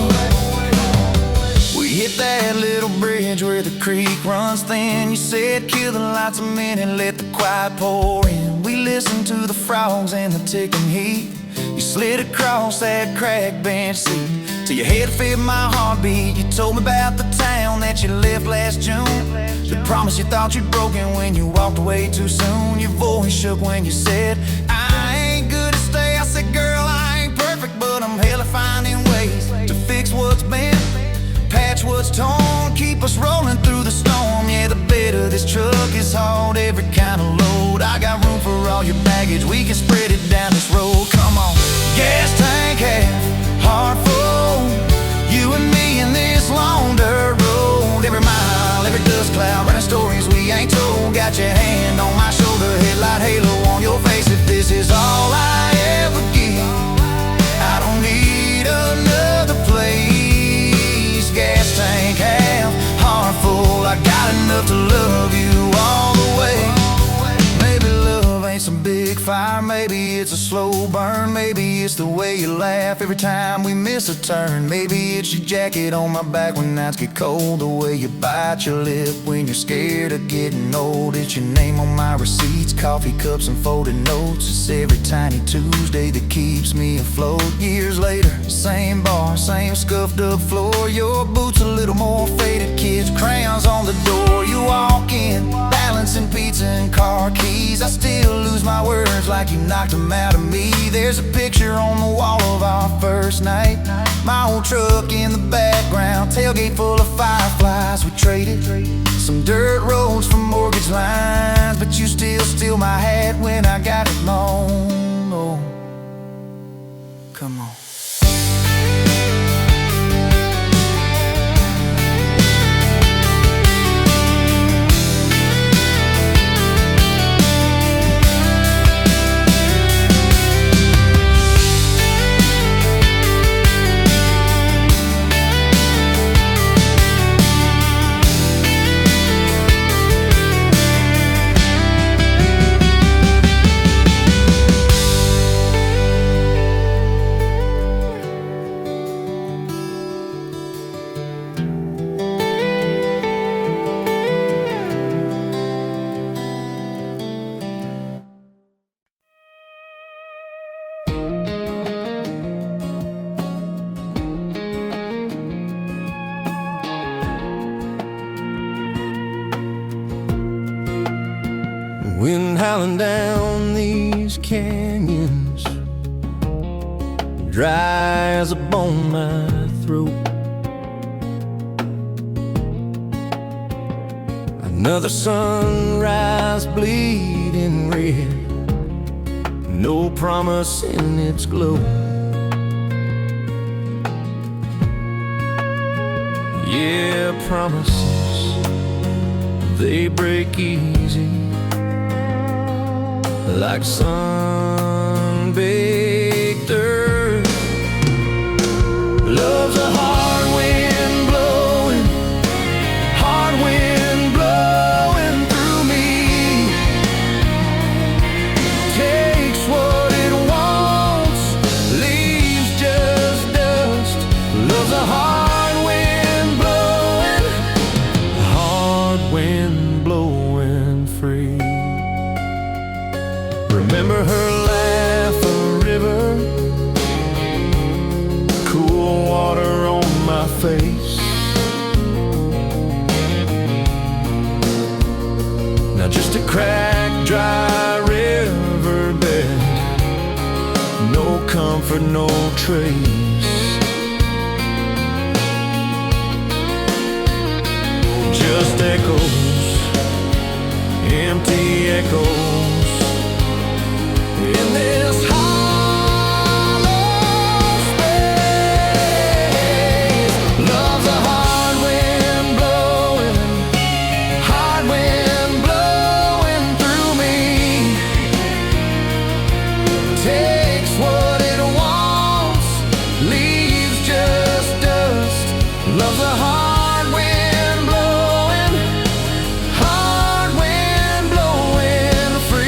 We hit that little bridge where the creek runs thin. You said kill the lights a minute, let the quiet pour in. We listened to the frogs and the ticking heat. You slid across that cracked bench seat till your head fit my heartbeat. You told me about the town that you left last June, the promise you thought you'd broken when you walked away too soon. Your voice shook when you said, I ain't good to stay. I said, girl, I ain't perfect, but I'm hella finding ways to fix what's bent, patch what's torn, keep us rolling through the storm. Yeah, the bed of this truck is hauled every kind of load. I got room for all your baggage, we can spread it down this road. Come on. Gas tank half, heart full, you and me in this long dirt road. Every mile, every dust cloud, writing stories we ain't told. Got your hand on my shoulder, headlight halo on your face. If this is all I ever get, I don't need another place. Gas tank half, heart enough to love you all the way. Maybe love ain't some big fire, maybe it's a slow burn. Maybe it's the way you laugh every time we miss a turn. Maybe it's your jacket on my back when nights get cold, the way you bite your lip when you're scared of getting old. It's your name on my receipts, coffee cups and folded notes. It's every tiny Tuesday that keeps me afloat. Years later, same bar, same scuffed up floor. Your boots a little more faded, kids' crayons on the door. You walk in, balancing pizza and car keys. I still lose my words like you knocked them out of me. There's a picture on the wall of our first night, my old truck in the background, tailgate full of fireflies. We traded some dirt roads for mortgage lines, but you still steal my hat when I got it long. Oh, come on. Wind howling down these canyons, dry as a bone my throat. Another sunrise bleeding red, no promise in its glow. Yeah, promises, they break easy, like sun-baked earth. Love's a hard wind blowing, hard wind blowing through me. Takes what it wants, leaves just dust. Love's a hard wind blowing free. Remember her laugh, a river, cool water on my face. Now just a cracked, dry riverbed, no comfort, no trace. Just echoes, empty echoes in this hollow space. Love's a hard wind blowing through me. Takes what it wants, leaves just dust. Love's a hard wind blowing free.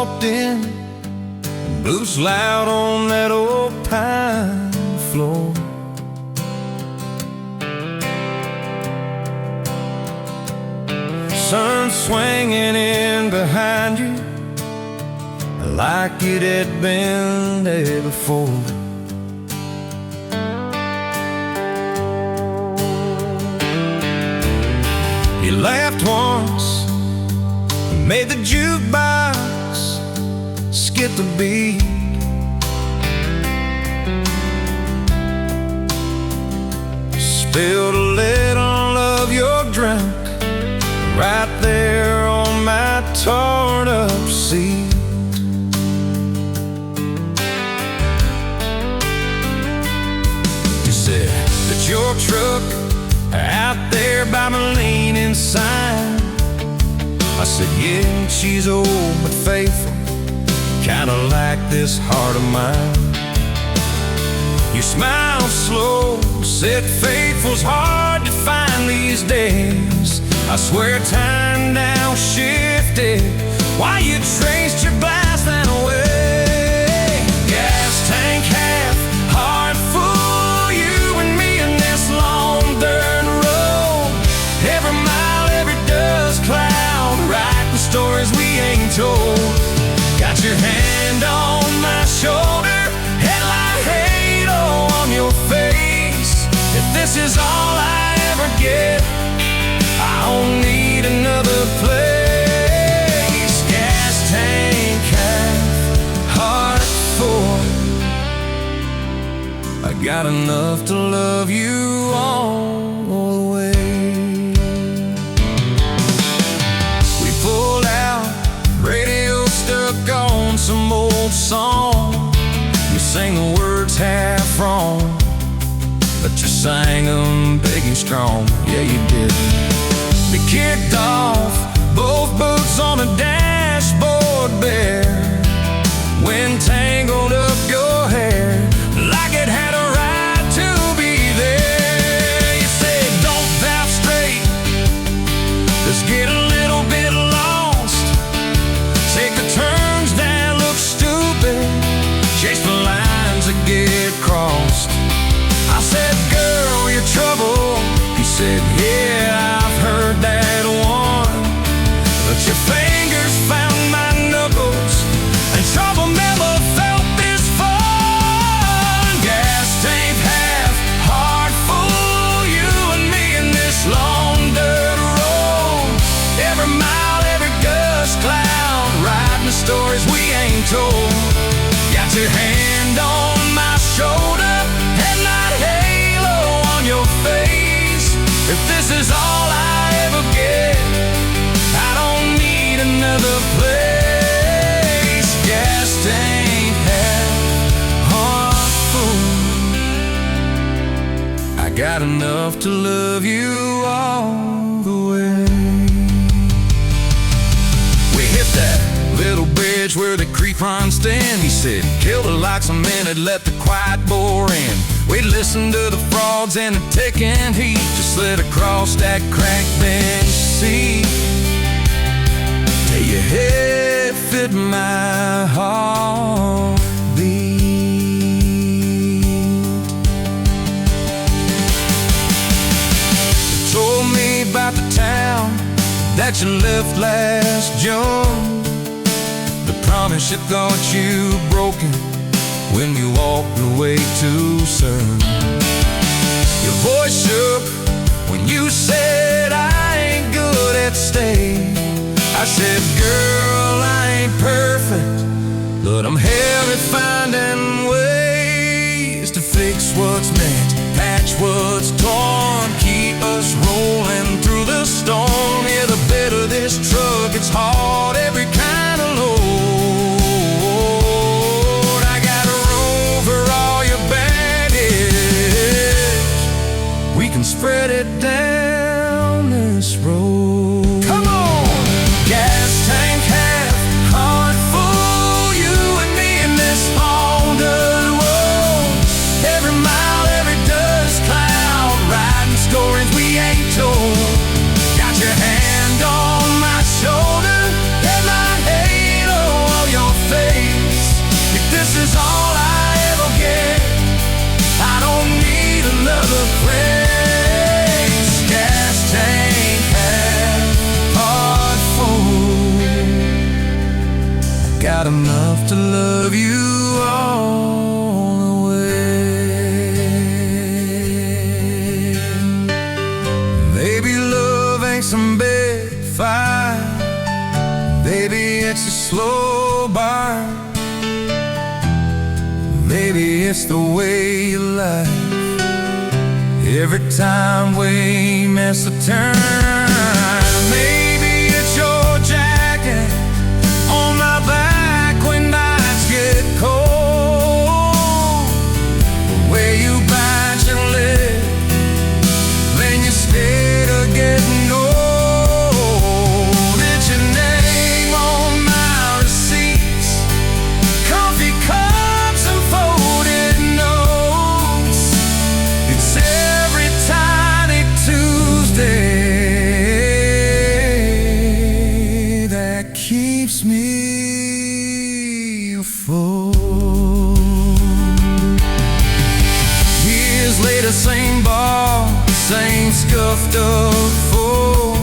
walked in, boots loud on that old pine floor. Sun swinging in behind you like it had been there before. He laughed once, made the jukebox skip the beat. Spilled a little of your drink right there on my torn up seat. You said that your truck out there by my leaning sign. I said, yeah, she's old but faithful, kinda like this heart of mine. You smiled slow, said faithful's hard to find these days. I swear time now shifted while you traced your blast that away. Gas tank half, heart full, you and me in this long dirt road. Every mile, every dust cloud, writing stories we ain't told. Got your hand on my shoulder, headlight halo on your face. If this is all I ever get, I don't need another place. Gas tank half, heart full. I got enough to love you all the way. We pulled out, radio stuck on some old song. You sang the words half wrong, but you sang them big and strong. Yeah, you did. We kicked off, both boots on the dashboard bare. Wind tangled up your hair like it had a right to be there. You said, don't valve straight, let's get a little bit lost. Take the turns that look stupid, chase the lines that get crossed. I said, girl, you're trouble. He said, yeah, I've heard that one. But your fingers found my knuckles, and trouble never felt this fun. Gas tank half, heart full, you and me in this long dirt road. Every mile, every gust cloud, writing the stories we ain't told. Got your hand on my shoulder, headlight halo on your face. If this is all I ever get, I don't need another place. Gas tank half, heart full. I got enough to love you all the way. We hit that little bridge where the creek runs thin. He said, kill the lights a minute, let the quiet bore in. We listened to the frogs and the ticking heat, just slid across that cracked bench seat till your head fit my heartbeat. You told me about the town that you left last June, the promise you thought you broken when you walked away too soon. Your voice shook when you said, I ain't good at staying. I said, girl, I ain't perfect, but I'm hell at finding ways to fix what's meant, patch what's torn, keep us rolling through the storm. Yeah, the bed of this truck, it's hard, every kind of load. I got room for all your baggage. We can spread it down this road. Come on! Gas tank half, heart full, you and me in this long dirt road. Every mile, every dust cloud, writing stories we ain't told. Got your hand on my shoulder, got enough to love you all the way. Maybe love ain't some big fight, maybe it's a slow burn. Maybe it's the way you life every time we miss a turn. Maybe it's your jacket on my back when nights get cold, the way you bite your lip when you're scared of getting old. It's your name on my receipts, coffee cups and folded notes. It's every tiny Tuesday that keeps me afloat. Years later, same bar, same scuffed up floor.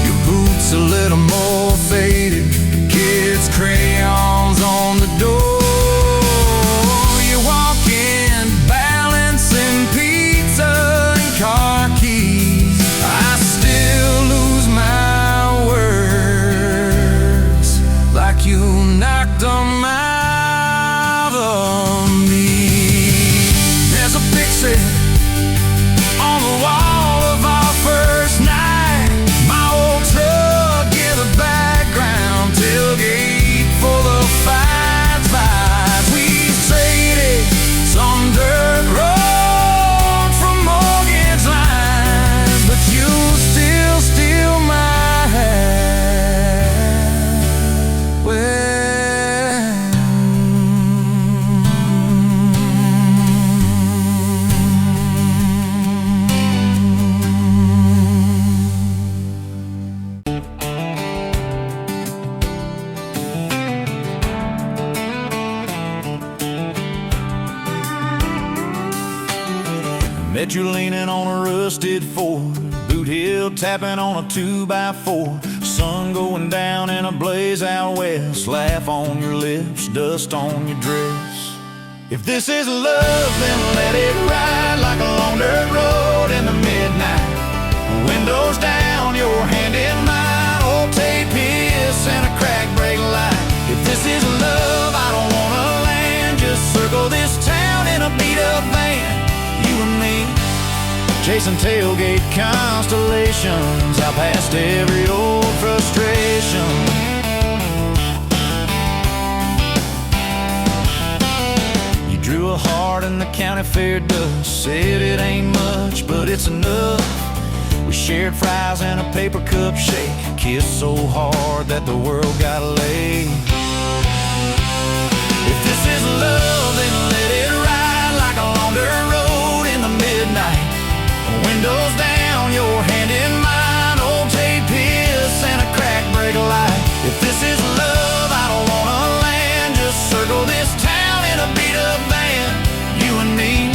Your boots a little more faded, kids' crayons on the door. You walk in, balancing pizza and car keys. I still lose my words, like you knocked them out of me. There's a picture on the wall of our first night. My old truck in the background, tailgate full of fights. We traded some dirt road for mortgage lines, but you still steal my heart. Well, met you leaning on a rusted Ford, boot heel tapping on a 2x4. Sun going down in a blaze out west, laugh on your lips, dust on your dress. If this is love, then let it ride like a long dirt road in the midnight. Windows down, your hand in mine, old tape hiss and a crack brake light. If this is love, I don't wanna land, just circle this town in a beat-up van. You and me, chasing tailgate constellations, out past every old frustration. You drew a heart in the county fair dust, said it ain't much, but it's enough. We shared fries and a paper cup shake, kissed so hard that the world got laid. If this is love, then let it ride like a long dirt road in the midnight. Windows down, your hand in mine, old tape hiss and a crack brake light. If this is love, I don't wanna land, just circle this town in a beat-up van. You and me,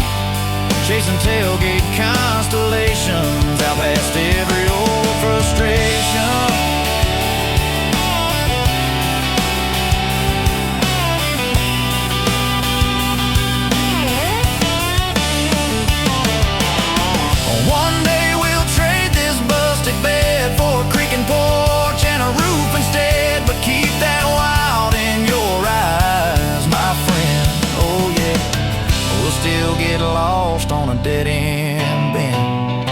chasing tailgate constellations, out past every old frustration. One day we'll trade this busted bed for a creaking porch and a roof instead, but keep that wild in your eyes, my friend. Oh yeah, we'll still get lost on a dead-end bend.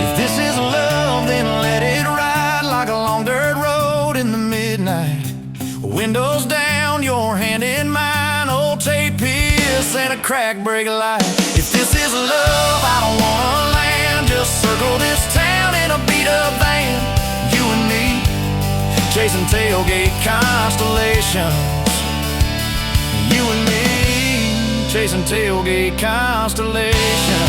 If this is love, then let it ride like a long dirt road in the midnight. Windows down, your hand in mine, old tape hiss and a crack brake light. If this is love, I don't wanna land, just circle this town in a beat-up van. You and me, chasing tailgate constellations. You and me, chasing tailgate constellations.